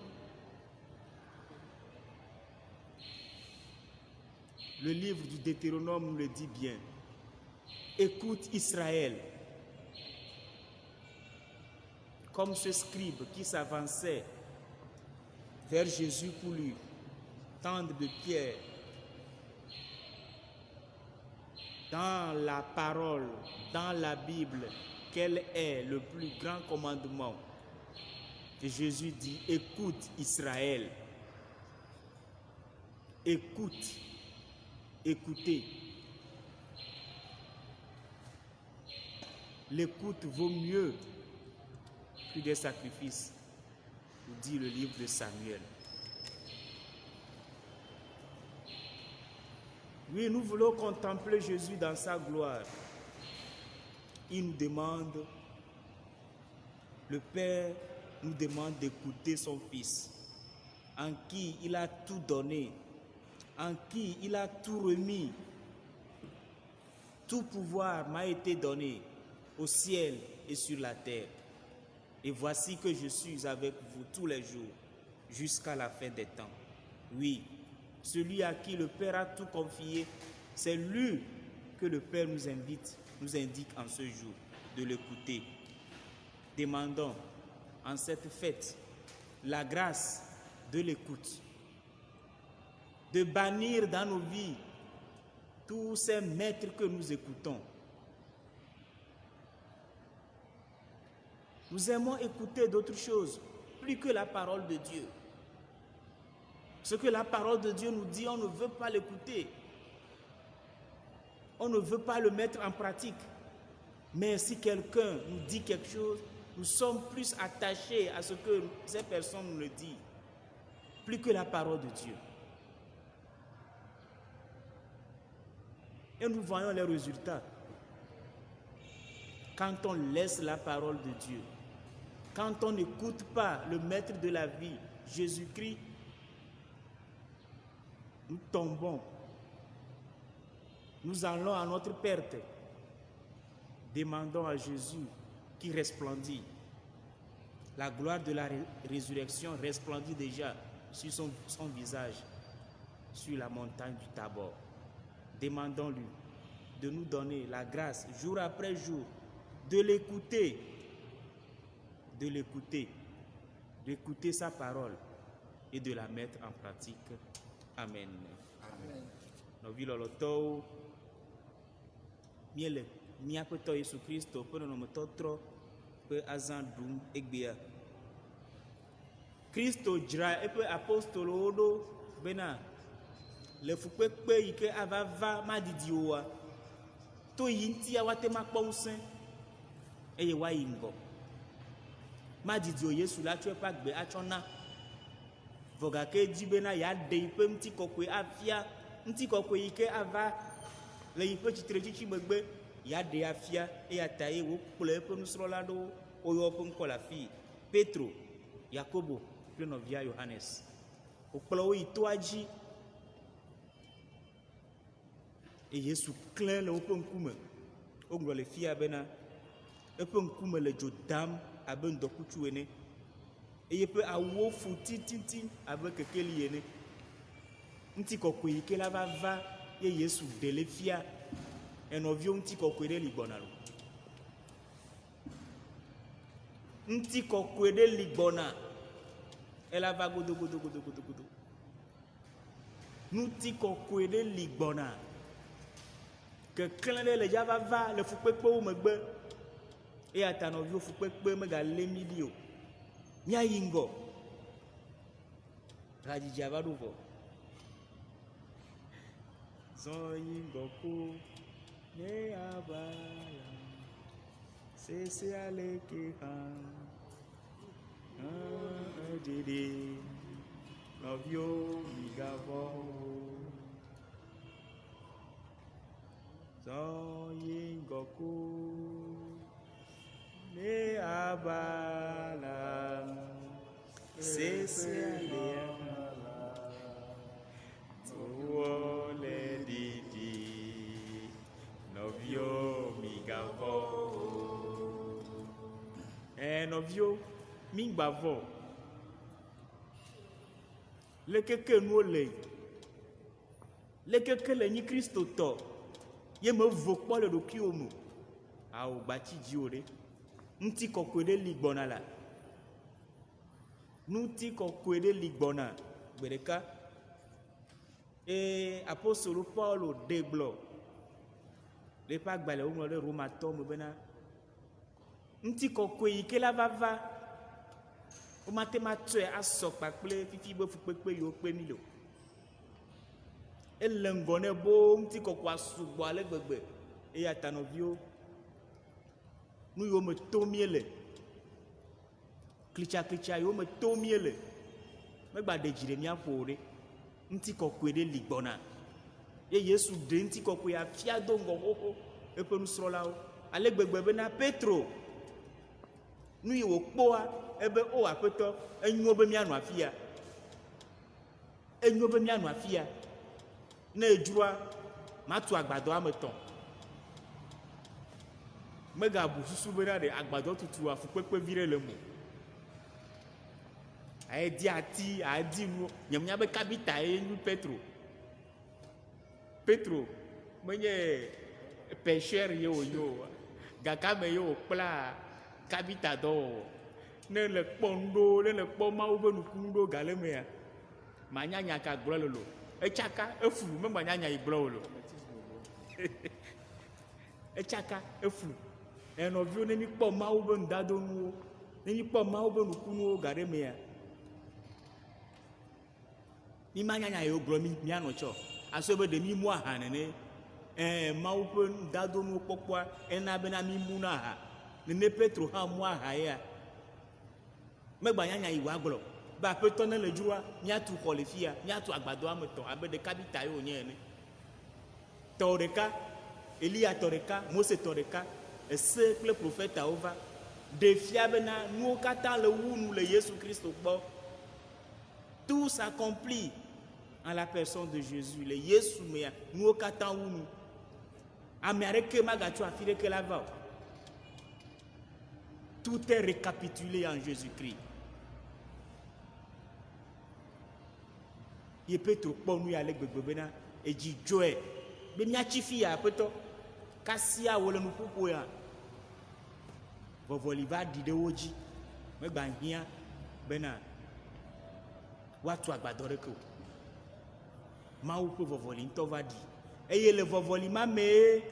Le livre du Deutéronome nous le dit bien. Écoute Israël. Comme ce scribe qui s'avançait vers Jésus pour lui tendre de pierre. Dans la parole, dans la Bible, quel est le plus grand commandement? Et Jésus dit, écoute Israël. Écoute. Écoutez. L'écoute vaut mieux que des sacrifices, nous dit le livre de Samuel. Oui, nous voulons contempler Jésus dans sa gloire. Il nous demande, le Père nous demande d'écouter son Fils, en qui il a tout donné, en qui il a tout remis. Tout pouvoir m'a été donné au ciel et sur la terre. Et voici que je suis avec vous tous les jours, jusqu'à la fin des temps. Oui, celui à qui le Père a tout confié, c'est lui que le Père nous indique en ce jour de l'écouter. Demandons en cette fête la grâce de l'écoute, de bannir dans nos vies tous ces maîtres que nous écoutons. Nous aimons écouter d'autres choses plus que la parole de Dieu. Ce que la parole de Dieu nous dit, on ne veut pas l'écouter. On ne veut pas le mettre en pratique. Mais si quelqu'un nous dit quelque chose, nous sommes plus attachés à ce que ces personnes nous le disent, plus que la parole de Dieu. Et nous voyons les résultats. Quand on laisse la parole de Dieu, quand on n'écoute pas le maître de la vie, Jésus-Christ, nous tombons. Nous allons à notre perte. Demandons à Jésus qui resplendit. La gloire de la résurrection resplendit déjà sur son visage, sur la montagne du Tabor. Demandons-lui de nous donner la grâce, jour après jour, de l'écouter, d'écouter sa parole et de la mettre en pratique. Amen. Amen. Nɔvi lɔlɔtɔwo, míele míaƒe tɔ Yesu Kristo ƒe nɔnɔmetɔ trɔ ƒe azã ɖum egbea. Kristo dzra eƒe apostolowo ɖo bena le fukpekpe yi ke ava va madidi oa, to yi ŋutia woate makpɔ ŋusẽ eye woayi ŋgɔ. Madidi o Yesu la tso eƒe agbe atsɔ na. Vɔ gake edzi bena yeaɖe yi ƒe ŋutikɔkɔe afia, ŋutikɔkɔe yi ke ava le yi ƒe tsitretsitsi megbe, yeaɖe afia eya ta ye wokplɔ eƒe nusrɔ̃la ɖewo woyɔ woƒe ŋkɔ le afii. Petro, Yakobo kple nɔvia Yohanes. Wokplɔ wo yi toa dzi eye Yesu klẽ le woƒe ŋkume. Wogblɔ le fia bena eƒe ŋkume le dzo dam abe ŋdɔkutsu ene eye eƒe awuwo fu tititi abe kekeli ene. Ŋutikɔkɔe yi ke la va ye Yesu ɖe le fia. Enɔviwo ŋutikɔkɔe ɖe li gbɔna lo. Ŋutikɔkɔe ɖe li gbɔna. Ela va godogodogodogodo. Ŋutikɔkɔe ɖe li gbɔna. Keklẽ ɖe le dza va le fukpekpewo megbe. Eya ta nɔviwo fukpekpe megalé mí ɖi o. Míayi ŋgɔ. Hadzidzi va ɖo vɔ. Zɔ yi ŋgɔ ko ne aba la sese aleke hã dede nɔviwo migavɔ o. Zɔ yi ŋgɔ ko ne aba la sese aleke towo le didi nɔviwo migavɔ o. Nɔviwo migbavɔ. Lekeke nuwo le. Lekeke le nyi Kristo tɔ. Ye me vo kpɔ le ɖokuiwo me. Awo gbatsi dziwo ɖe. Ŋutikɔkɔe ɖe li gbɔna la. Ŋutikɔkɔe ɖe li gbɔna. Gbe ɖeka. Apostolo Paulo ɖe gblɔ le eƒe agbalẽ woŋlɔ ɖe Romatɔ me bena ŋutikɔkɔe yi ke la va womate matɔe asɔ kpakple fifi be fukpekpe yiwo kpe mi lo. Ele ŋgɔ ne bo ŋutikɔkɔe sugbɔ ale gbegbe eya ta nɔviwo nu yiwo me to míele klitsaklitsa yiwo me to míele megba ɖe dzi ɖe míaƒo o ɖe. Ŋutikɔkɔe ɖe li gbɔna ye Yesu ɖe ŋutikɔkɔe afia do ŋgɔ xoxo eƒe nusrɔ̃lawo ale gbegbe bena Petro nu yi wòkpɔa ebe o aƒetɔ enyo be míanɔ afia. Enyo be míanɔ afia. Ne edzroa matu agbadɔ ame etɔ̃. Megabu susu bena ɖe agbadɔ tutua fukpekpe vi ɖe le mo. Aedi ati, adi nu, nyemnya be kabita ye nyu Petro. Petro menye pêcheur ye wònyo, gakame ye wòkpla kabita dɔ wɔwɔ. Ne le kpɔ ŋɖo, ne le kpɔ Mawu be nukunu ɖo ga le mea, manya nya ka gblɔ lolo. Etsaka, eflu, memanya nya yi gblɔ o lo. Etsaka, eflu. Enɔviwo ne mi kpɔ Mawu be nudadonuwo, ne mi kpɔ Mawu be nukunuwo ga ɖe mea, mi manya nya yiwo gblɔ mianɔ tsɔ. Aso be ɖe mi mu aha nene. Mawu ƒe nudadonuwo kpɔkpɔa ena bena mi mu na aha. Nene Petro hã mu aha yea. Megbanya nya yi woagblɔ. Be aƒetɔ ne le dzroa míatu xɔ le fia, míatu agbadɔ ame etɔ̃ abe ɖeka bita ye wònye ene. Tɔ ɖeka, Elia tɔ ɖeka, Mose tɔ ɖeka, ese kple profetawo va. Ɖe fia bena nuwo katã le wu nu le Yesu Kristo gbɔ. Tout s'accomplit en la personne de Jésus. Le Yesu mea nuwo katã wu nu. Ame aɖeke magatso afi ɖeke la va o. Tout est récapitulé en Jésus-Christ. Ye Petro kpɔ nu ya le gbegbe bena edzi dzɔe be míatsi fi ya aƒetɔ kasia wo le nuƒoƒo ya. Vɔvɔli va ɖi ɖe wo dzi. Megba hiã bena woatu agbadɔ ɖeke o. Mawu ƒe vɔvɔli ŋutɔ va ɖi eye le vɔvɔli ma mee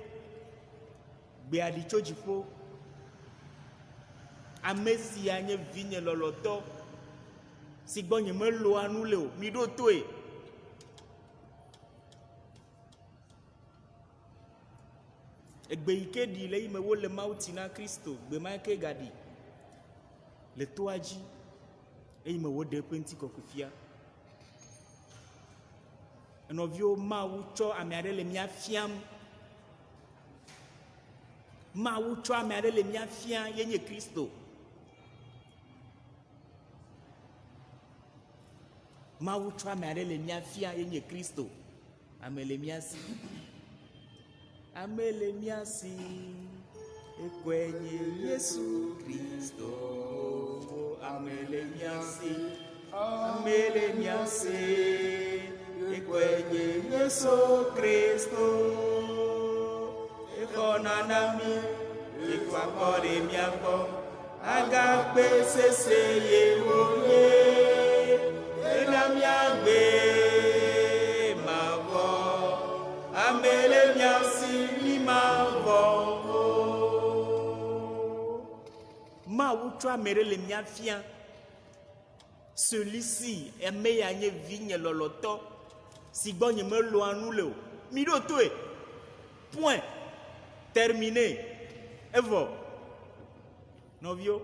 gbea ɖi tso dziƒo. Ame sia nye vinye lɔlɔtɔ si gbɔ nye meloa nu le o. Mi ɖo toe. Egbe yi ke ɖi le yi me wole Mawu ti na Kristo, gbe ma ke gaɖi le toa dzi eyi me woɖe eƒe ŋutikɔkɔe fia. Nɔviwo, Mawu tsɔ ame aɖe le mía fiam. Mawu tsɔ ame aɖe le mía fia ye nye Kristo. Mawu tsɔ ame aɖe le mía fia ye nye Kristo. Ame le mía si. Ame le mía si. Ekoe nye Yesu Kristo. Ame le mía si. Ame le mía si. Ekoe nye Yesu Kristo. Eko nanami. Eko akɔre mía gbɔ. Agakpe sese ye wòye. Ena mía gbe mavɔ. Ame le mía si mi mavɔ. Mawu tsɔ ame ɖe le mía fia. Celui-ci ame ya nye vinye lɔlɔtɔ si gbɔ nye meloa nu le o. Mi ɖo toe. Point. Terminé. Evɔ. Nɔvio.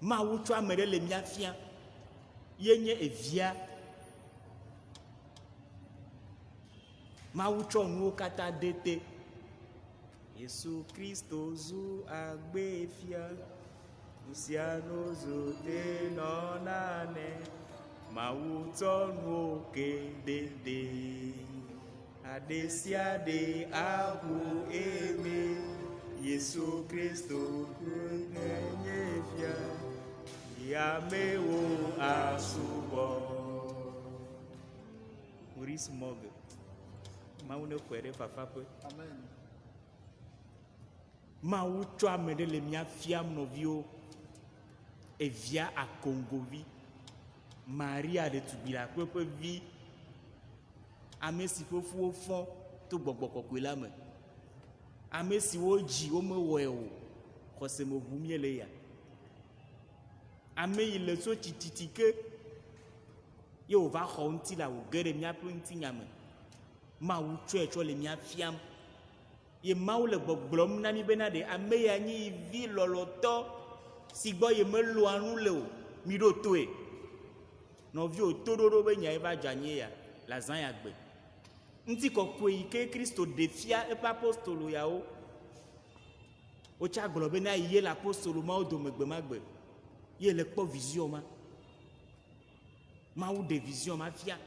Mawu tsɔ ame ɖe le mía fia. Ye nye evia. Mawu tsɔ nuwo katã de te. Yesu Kristo zu agbe fia. Nusiano zu te nɔnane. Mawu tsɔ nuwo ke dede. Ade sia de abu eme. Yesu Kristo nye fia. Yamewo asubɔ. Maurice Morgue. Mawu ne kɔe ɖe fafaƒe. Amen. Mawu tsɔ ame ɖe le mía fiam nɔviwo. Evia akongovi. Maria ɖetugbi la ƒe vi. Ame si fofowo fɔ to gbɔgbɔ kɔkɔe la me. Ame si wo dzi wo mewɔe o. Xɔse me ʋu mie le ya. Ame yi le so tsitsitsi ke ye wòva xɔ ŋuti la wòge ɖe míaƒe ŋutinya me. Mawu tsɔe tsɔ le mía fiam. Ye Mawu le gbɔgblɔm na mi bena ɖe ame ya nye vi lɔlɔtɔ si gbɔ ye meloa nu le o. Mi ɖo toe. Nɔviwo toɖoɖo be nya eva dzanye ya la zã ya gbe. Ŋutikɔkɔe yi ke Kristo ɖe fia eƒe apostolo yawo. Wotsa gblɔ bena ye le apostolo mawo dome gbe ma gbe. Ye le kpɔ vision ma. Mawu ɖe vision ma fia.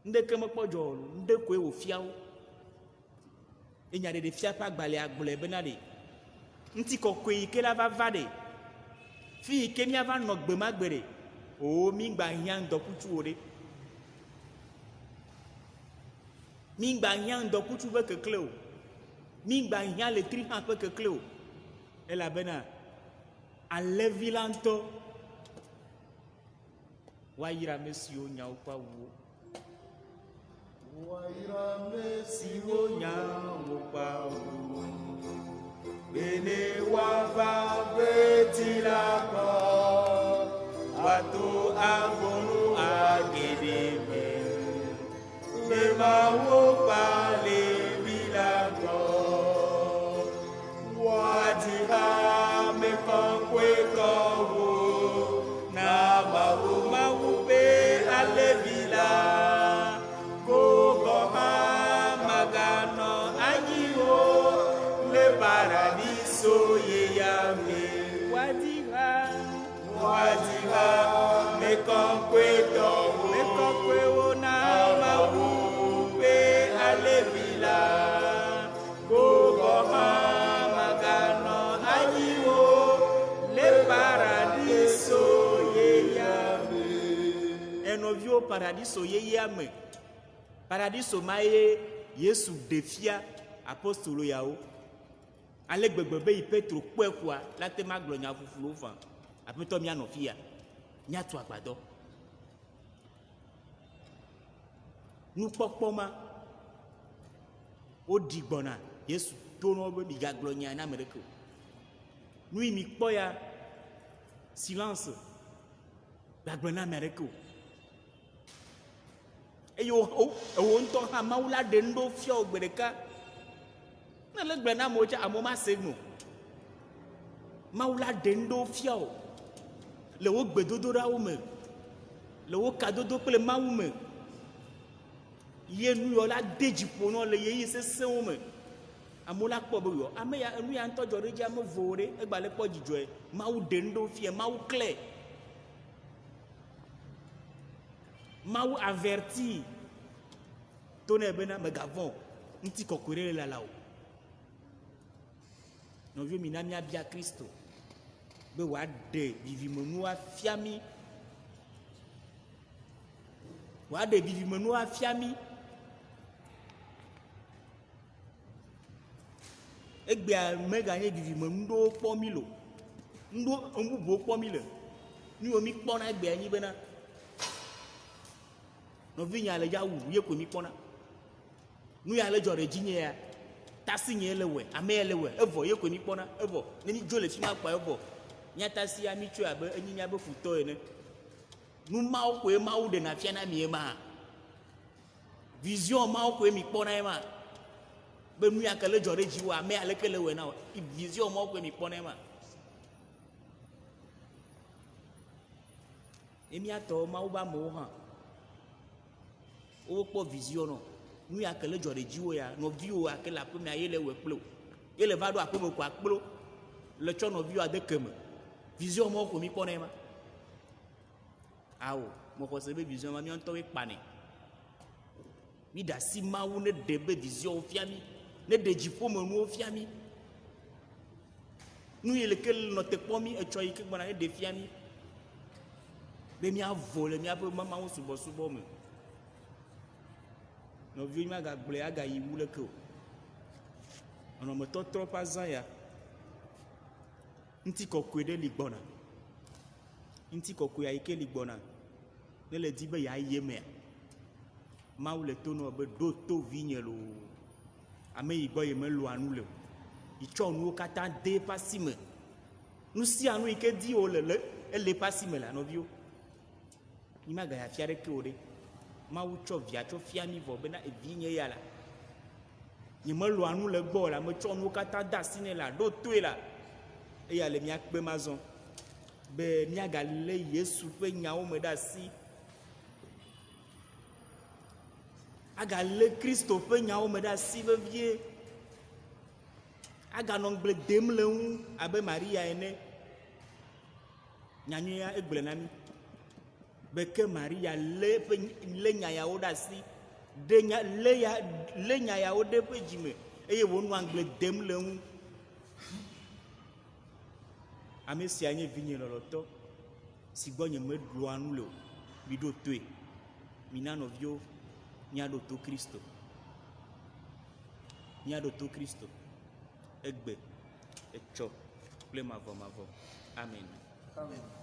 Ndeke mekpɔ dzɔ o, ndekoe wò fia wo. Enya ɖeɖe fia ƒe agbalẽ agblɔe bena ɖe ŋutikɔkɔe yi ke la va ɖe. Fi yi ke míava nɔ gbe ma gbe ɖe. O mi gba hiã ŋdɔkutsu wo ɖe. Mi gba hiã ŋdɔkutsu ƒe kekle o. Mi gba hiã letri hã ƒe kekle o. Elabena alẽvi la ŋutɔ woayra ame siwo nya woƒe awuwo. Woayra ame siwo nya woƒe awuwo. Bene woava gbeti la gbɔ. Woato agbonu ageɖe me. Ne Mawu ƒe alẽvi la gbɔ. Woadzra ame kɔkɔetɔwo na Mawu ƒe alẽvi la. Kogɔ hã maganɔ anyi o le paradiso ye ya me. Woadzra ame kɔkɔetɔwo na Mawu ƒe alẽvi la. Kogɔ hã maganɔ anyi o le paradiso ye ya me. Enɔviwo paradiso ye ya me. Paradiso ma ye Yesu ɖe fia apostolo yawo. ale gbegbe be yi Petro kpɔe koa la te ma gblɔ nya ƒuƒluwo fã aƒetɔ mía nɔ fia míatu agbadɔ nukpɔkpɔ ma woɖi gbɔna Yesu to nɔ be migagblɔ nya na ame ɖeke o nu yi mi kpɔ ya silence gagblɔ na ame ɖeke o eye wo ŋutɔ hã Mawu la ɖe ŋɖo fia wo gbe ɖeka ne le gblɔ na amewo tsa amewo ma se ŋu Mawu la ɖe ŋɖo fia wo le wo gbedodoɖawo me le wo kadodo kple Mawu me ye nuyɔ la de dziƒo nɔ le yeyi sesẽwo me amewo la kpɔ be yɔ ame ya enu ya ŋutɔ dzɔ ɖe dzi ame vowo ɖe egba le kpɔ dzidzɔe Mawu ɖe ŋɖo fia Mawu klɛ Mawu averti to ne bena megavɔ̃ ŋuti kɔkɔe ɖe le lala o nɔviwo mi na míabia Kristo be wòaɖe vivimenu afia mí wòaɖe vivimenu afia mí egbea meganye vivimenu ɖewo kpɔ mí lo ŋɖo ŋbubuwo kpɔ mí le nu yiwo mí kpɔna egbea nyi bena nɔvi nya le ya wu ye koe mí kpɔna nu ya le dzɔ ɖe dzi nye ya tasi nye le wɛ ame ya le wɛ evɔ ye koe mí kpɔna evɔ ne mí dzo le fi ma kpa evɔ mía tasi ya mí tsoe abe enyi mía be futɔ ene nu mawo koe Mawu ɖena fia na mi ema vision mawo koe mi kpɔna ema be nu ya ke le dzɔ ɖe dzi wo ame ya leke le wɛ na o vision mawo koe mi kpɔna ema ye míatɔ Mawu be amewo hã wo kpɔ vision nɔ nu ya ke le dzɔ ɖe dzi wo ya nɔviwo ake le aƒemea ye le wɛ kple o ye le va ɖo aƒeme ko akplo le tsɔ nɔviwo ade keme vision mawo koe mi kpɔna ema awo mɔxɔse be vision ma míawo ŋutɔwoe kpanɛ mí ɖe asi Mawu ne ɖe be visionwo fia mí ne ɖe dziƒomenuwo fia mí nu yi leke nɔ te kpɔ mí etsɔ yi ke gbɔna ne ɖe fia mí be míavo le míaƒe Mawu subɔsubɔ me nɔviwo magagblɔe agayi wu leke o nɔnɔmetɔtrɔ ƒe azã ya ŋuti kɔkɔe ɖe li gbɔna ŋuti kɔkɔe yi ke li gbɔna ne le di be yeayi emea Mawu le to nɔ be ɖo to vinye lo ame yi gbɔ ye meloa nu le o yi tsɔ nuwo katã de eƒe asi me nu sia nu yi ke di wo le ele eƒe asi me la nɔviwo mi magaya fia ɖeke o ɖe Mawu tsɔ via tsɔ fia mi vɔ bena evi nye ya la nye meloa nu le gbɔ la metsɔ nuwo katã de asi nɛ la ɖo toe la eya le míakpe ma zɔ be míagalé Yesu ƒe nyawo me ɖe asi agalé Kristo ƒe nyawo me ɖe asi vevie aganɔ ŋgble dem le ŋu abe Maria ene nyanyui ya egblẽ na mí be ke Maria lé nya yawo ɖe asi lé nya yawo ɖe ƒe dzime eye wònɔ ŋgble dem le ŋu ame sia nye vinye lɔlɔtɔ si gbɔ nye meɖoa nu le o mi ɖo toe mina nɔviwo míaɖo to Kristo egbe etsɔ kple mavɔ amen. Amen.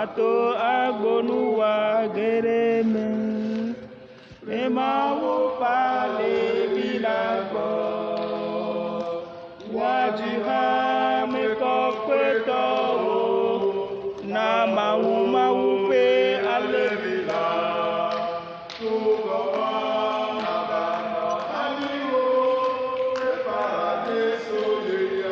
Ato agbonuwa gereme emawo pale bilagbo wajiha mekokweto na mawu pe alebila Paradiso de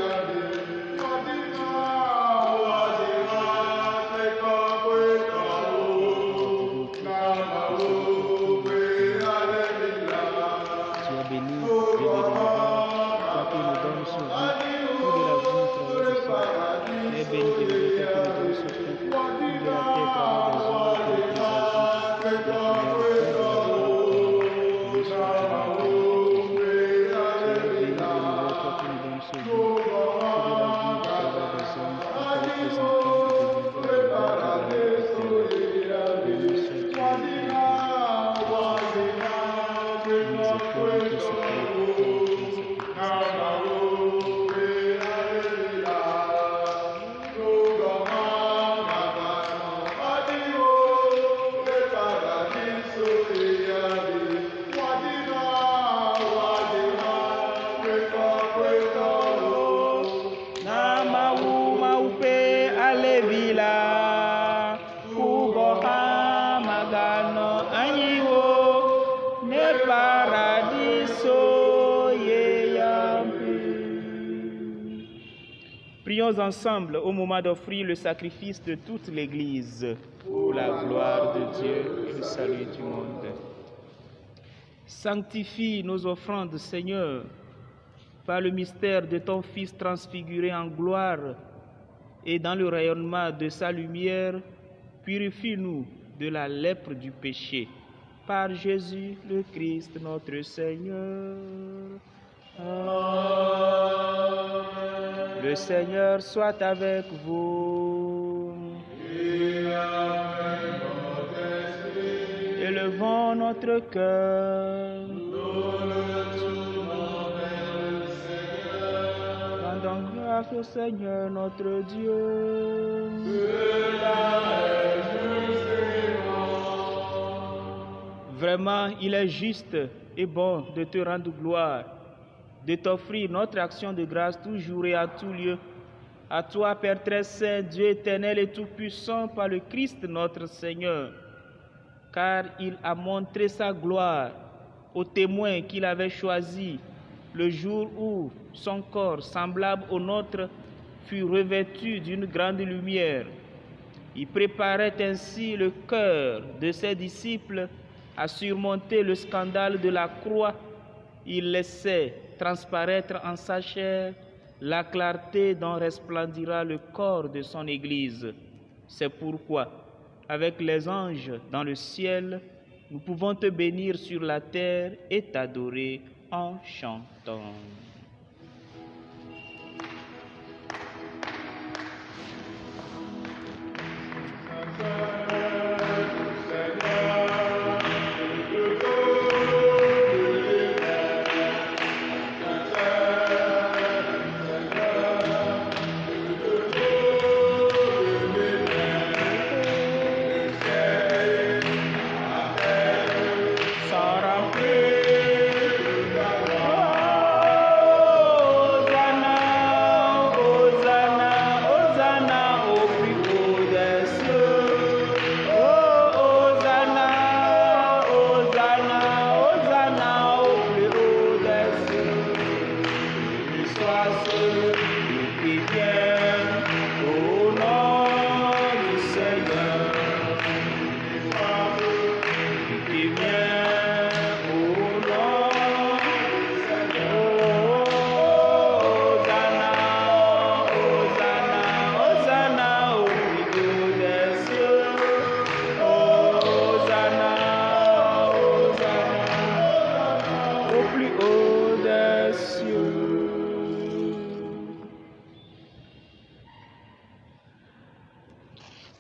Gano anyiwo ne paradiso yeyampi. Prions ensemble au moment d'offrir le sacrifice de toute l'Église pour la gloire de Dieu et le salut du monde. Sanctifie nos offrandes, Seigneur, par le mystère de ton Fils transfiguré en gloire et dans le rayonnement de sa lumière, purifie-nous de la lèpre du péché. Par Jésus le Christ, notre Seigneur. Amen. Le Seigneur soit avec vous. Et avec votre esprit. Élevons notre cœur. Rendons grâce au Seigneur notre Dieu. Vraiment, il est juste et bon de te rendre gloire, de t'offrir notre action de grâce toujours et à tout lieu. À toi, Père très saint, Dieu éternel et tout-puissant, par le Christ notre Seigneur, car il a montré sa gloire aux témoins qu'il avait choisis le jour où son corps, semblable au nôtre, fut revêtu d'une grande lumière. Il préparait ainsi le cœur de ses disciples à surmonter le scandale de la croix. Il laissait transparaître en sa chair la clarté dont resplendira le corps de son Église. C'est pourquoi, avec les anges dans le ciel, nous pouvons te bénir sur la terre et t'adorer en chantant.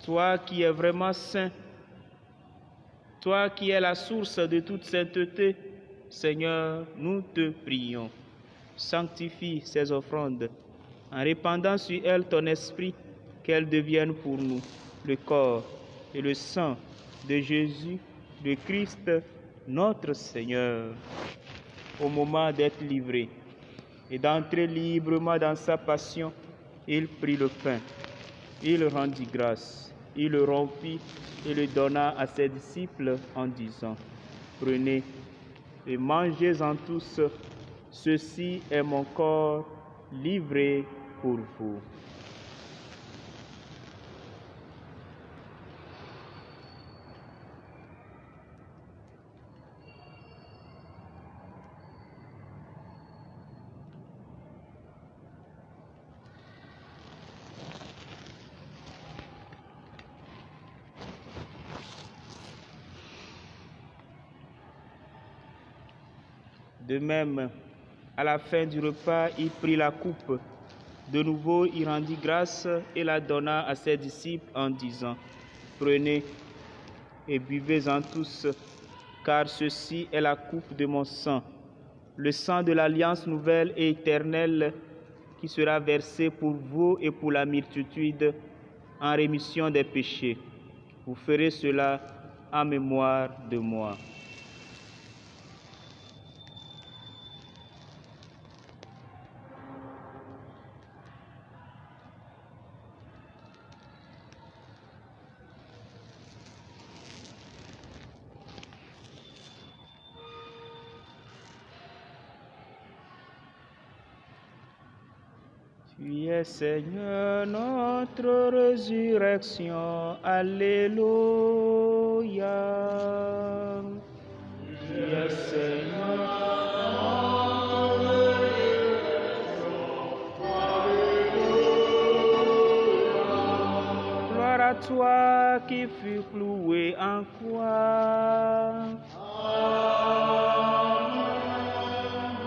Toi qui es vraiment saint, toi qui es la source de toute sainteté, Seigneur, nous te prions. Sanctifie ces offrandes en répandant sur elles ton esprit, qu'elles deviennent pour nous le corps et le sang de Jésus, le Christ, notre Seigneur. Au moment d'être livré et d'entrer librement dans sa passion, il prit le pain, il rendit grâce. Il le rompit et le donna à ses disciples en disant, « Prenez et mangez-en tous, ceci est mon corps livré pour vous. » De même, à la fin du repas, il prit la coupe. De nouveau, il rendit grâce et la donna à ses disciples en disant, « Prenez et buvez-en tous, car ceci est la coupe de mon sang, le sang de l'alliance nouvelle et éternelle qui sera versé pour vous et pour la multitude en rémission des péchés. Vous ferez cela en mémoire de moi. » Tu es Seigneur, notre résurrection. Alléluia. Tu es Seigneur. Gloire à toi qui fus cloué en croix.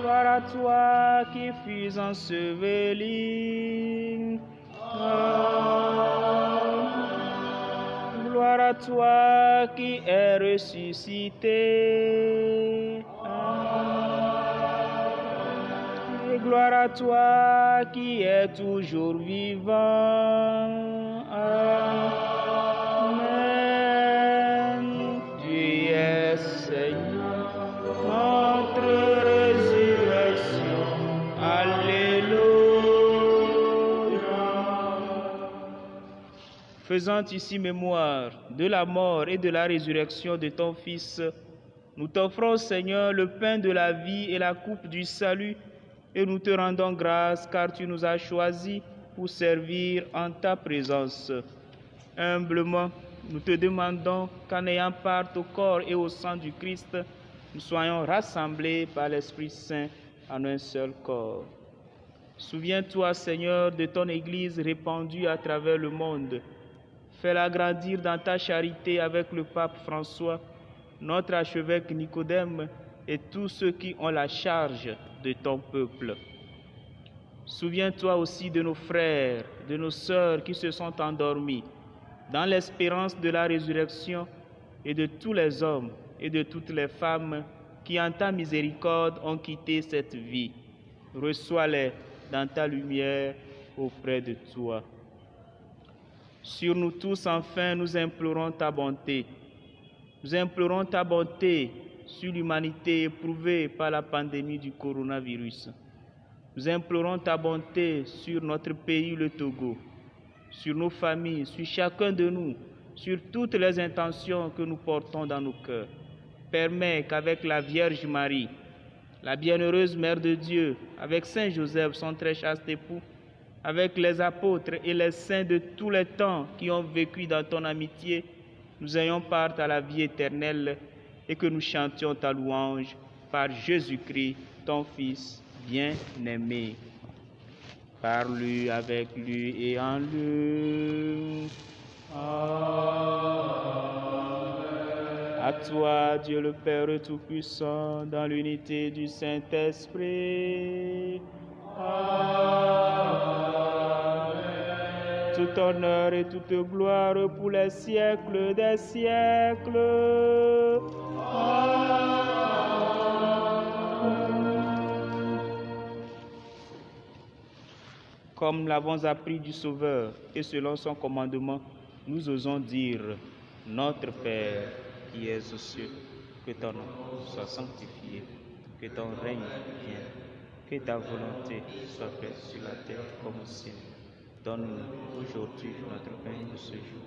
Gloire à toi qui fus enseveli. Gloire à toi qui es ressuscité. Et gloire à toi qui es toujours vivant. Amen. Tu es Seigneur, notre résurrection. Alléluia. Faisant ici mémoire de la mort et de la résurrection de ton Fils, nous t'offrons, Seigneur, le pain de la vie et la coupe du salut, et nous te rendons grâce car tu nous as choisis pour servir en ta présence. Humblement, nous te demandons qu'en ayant part au corps et au sang du Christ, nous soyons rassemblés par l'Esprit Saint en un seul corps. Souviens-toi, Seigneur, de ton Église répandue à travers le monde. Fais-la grandir dans ta charité avec le pape François, notre archevêque Nicodème et tous ceux qui ont la charge de ton peuple. Souviens-toi aussi de nos frères, de nos sœurs qui se sont endormis dans l'espérance de la résurrection et de tous les hommes et de toutes les femmes qui en ta miséricorde ont quitté cette vie. Reçois-les dans ta lumière auprès de toi. Sur nous tous, enfin, nous implorons ta bonté. Nous implorons ta bonté sur l'humanité éprouvée par la pandémie du coronavirus. Nous implorons ta bonté sur notre pays, le Togo, sur nos familles, sur chacun de nous, sur toutes les intentions que nous portons dans nos cœurs. Permets qu'avec la Vierge Marie, la bienheureuse Mère de Dieu, avec Saint Joseph, son très chaste époux, avec les apôtres et les saints de tous les temps qui ont vécu dans ton amitié, nous ayons part à la vie éternelle et que nous chantions ta louange par Jésus-Christ, ton Fils bien-aimé. Par lui, avec lui et en lui. Amen. À toi, Dieu le Père Tout-Puissant, dans l'unité du Saint-Esprit. Amen. Tout honneur et toute gloire pour les siècles des siècles. Amen. Comme l'avons appris du Sauveur et selon son commandement, nous osons dire « Notre Père qui es aux cieux, que ton nom soit sanctifié, que ton règne vienne, que ta volonté soit faite sur la terre comme au ciel. Donne-nous aujourd'hui notre pain de ce jour.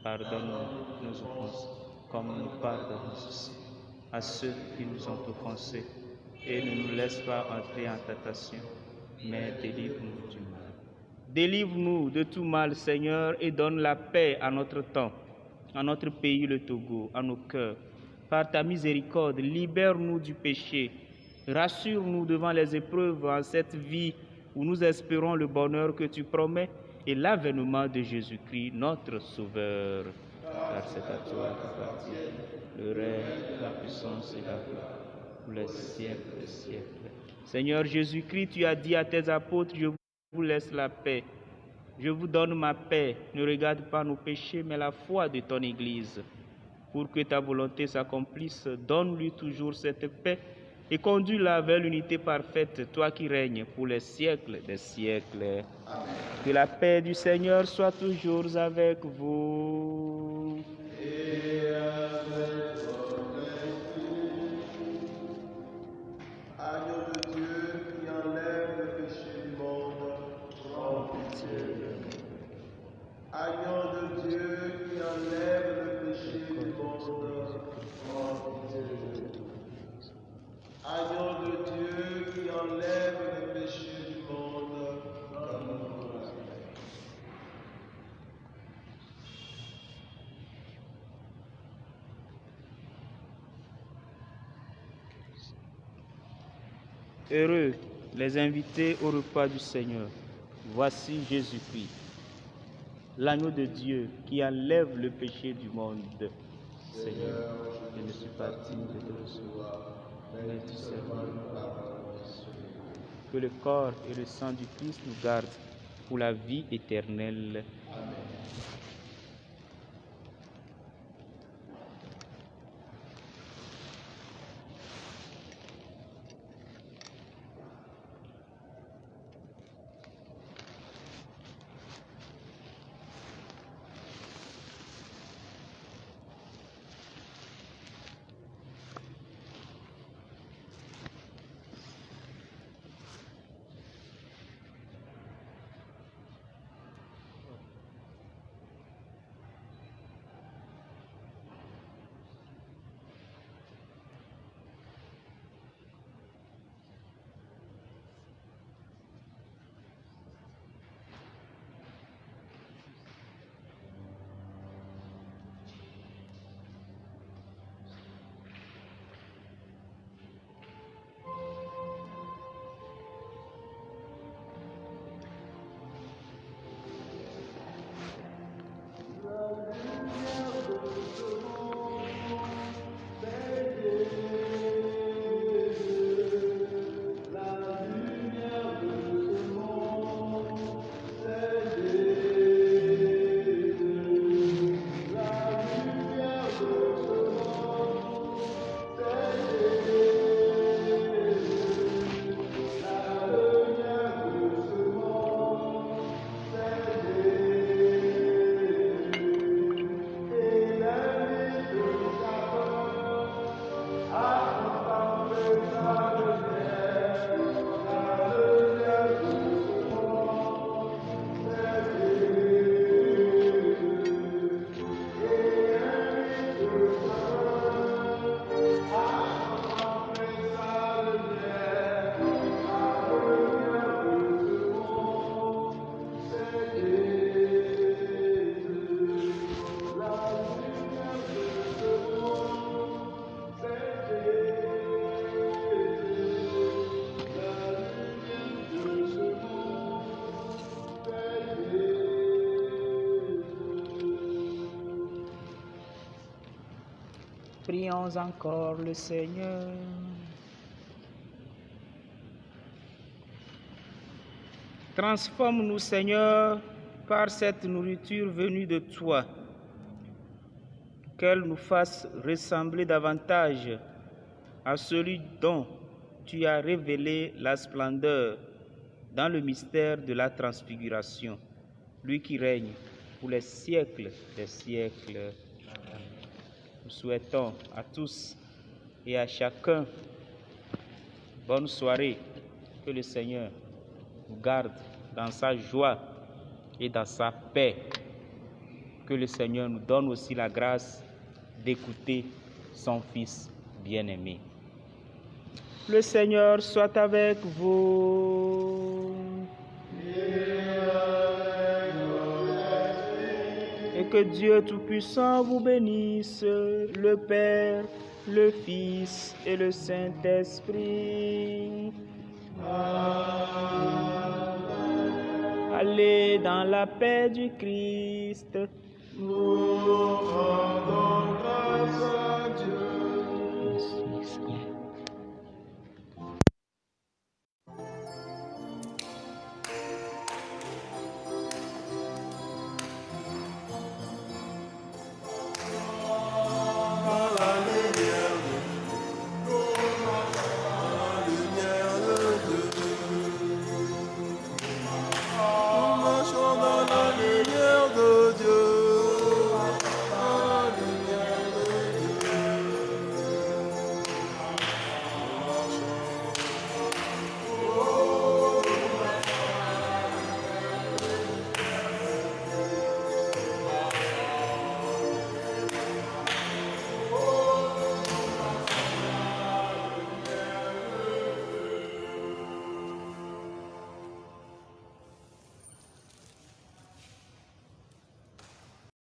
Pardonne-nous nos offenses, comme nous pardonnons aussi à ceux qui nous ont offensés. Et ne nous laisse pas entrer en tentation, mais délivre-nous du mal. Délivre-nous de tout mal, Seigneur, et donne la paix à notre temps, à notre pays, le Togo, à nos cœurs. Par ta miséricorde, libère-nous du péché. Rassure-nous devant les épreuves en cette vie où nous espérons le bonheur que tu promets et l'avènement de Jésus-Christ, notre Sauveur. Car c'est à toi qu'appartient le règne, la puissance et la gloire pour les siècles des siècles. Seigneur Jésus-Christ, tu as dit à tes apôtres, je vous laisse la paix. Je vous donne ma paix. Ne regarde pas nos péchés, mais la foi de ton Église. Pour que ta volonté s'accomplisse, donne-lui toujours cette paix et conduis-la vers l'unité parfaite, toi qui règnes pour les siècles des siècles. Amen. Que la paix du Seigneur soit toujours avec vous. Et avec votre esprit. Agneau de Dieu qui enlève le péché du monde, prends pitié de nous. Agneau de Dieu qui enlève le péché du monde, prends pitié de nous. Agneau de Dieu qui enlève le péché du monde, donne-nous Heureux les invités au repas du Seigneur. Voici Jésus-Christ, l'agneau de Dieu qui enlève le péché du monde. Seigneur, je ne suis pas digne de te recevoir, mais dis seulement une parole. Que le corps et le sang du Christ nous gardent pour la vie éternelle. Amen. Prions encore le Seigneur. Transforme-nous, Seigneur, par cette nourriture venue de toi, qu'elle nous fasse ressembler davantage à celui dont tu as révélé la splendeur dans le mystère de la transfiguration, lui qui règne pour les siècles des siècles. Nous souhaitons à tous et à chacun bonne soirée, que le Seigneur vous garde dans sa joie et dans sa paix, que le Seigneur nous donne aussi la grâce d'écouter son Fils bien-aimé. Le Seigneur soit avec vous. Et que Dieu Tout-Puissant vous bénisse, le Père, le Fils et le Saint-Esprit. Allez dans la paix du Christ. Nous rendons grâce à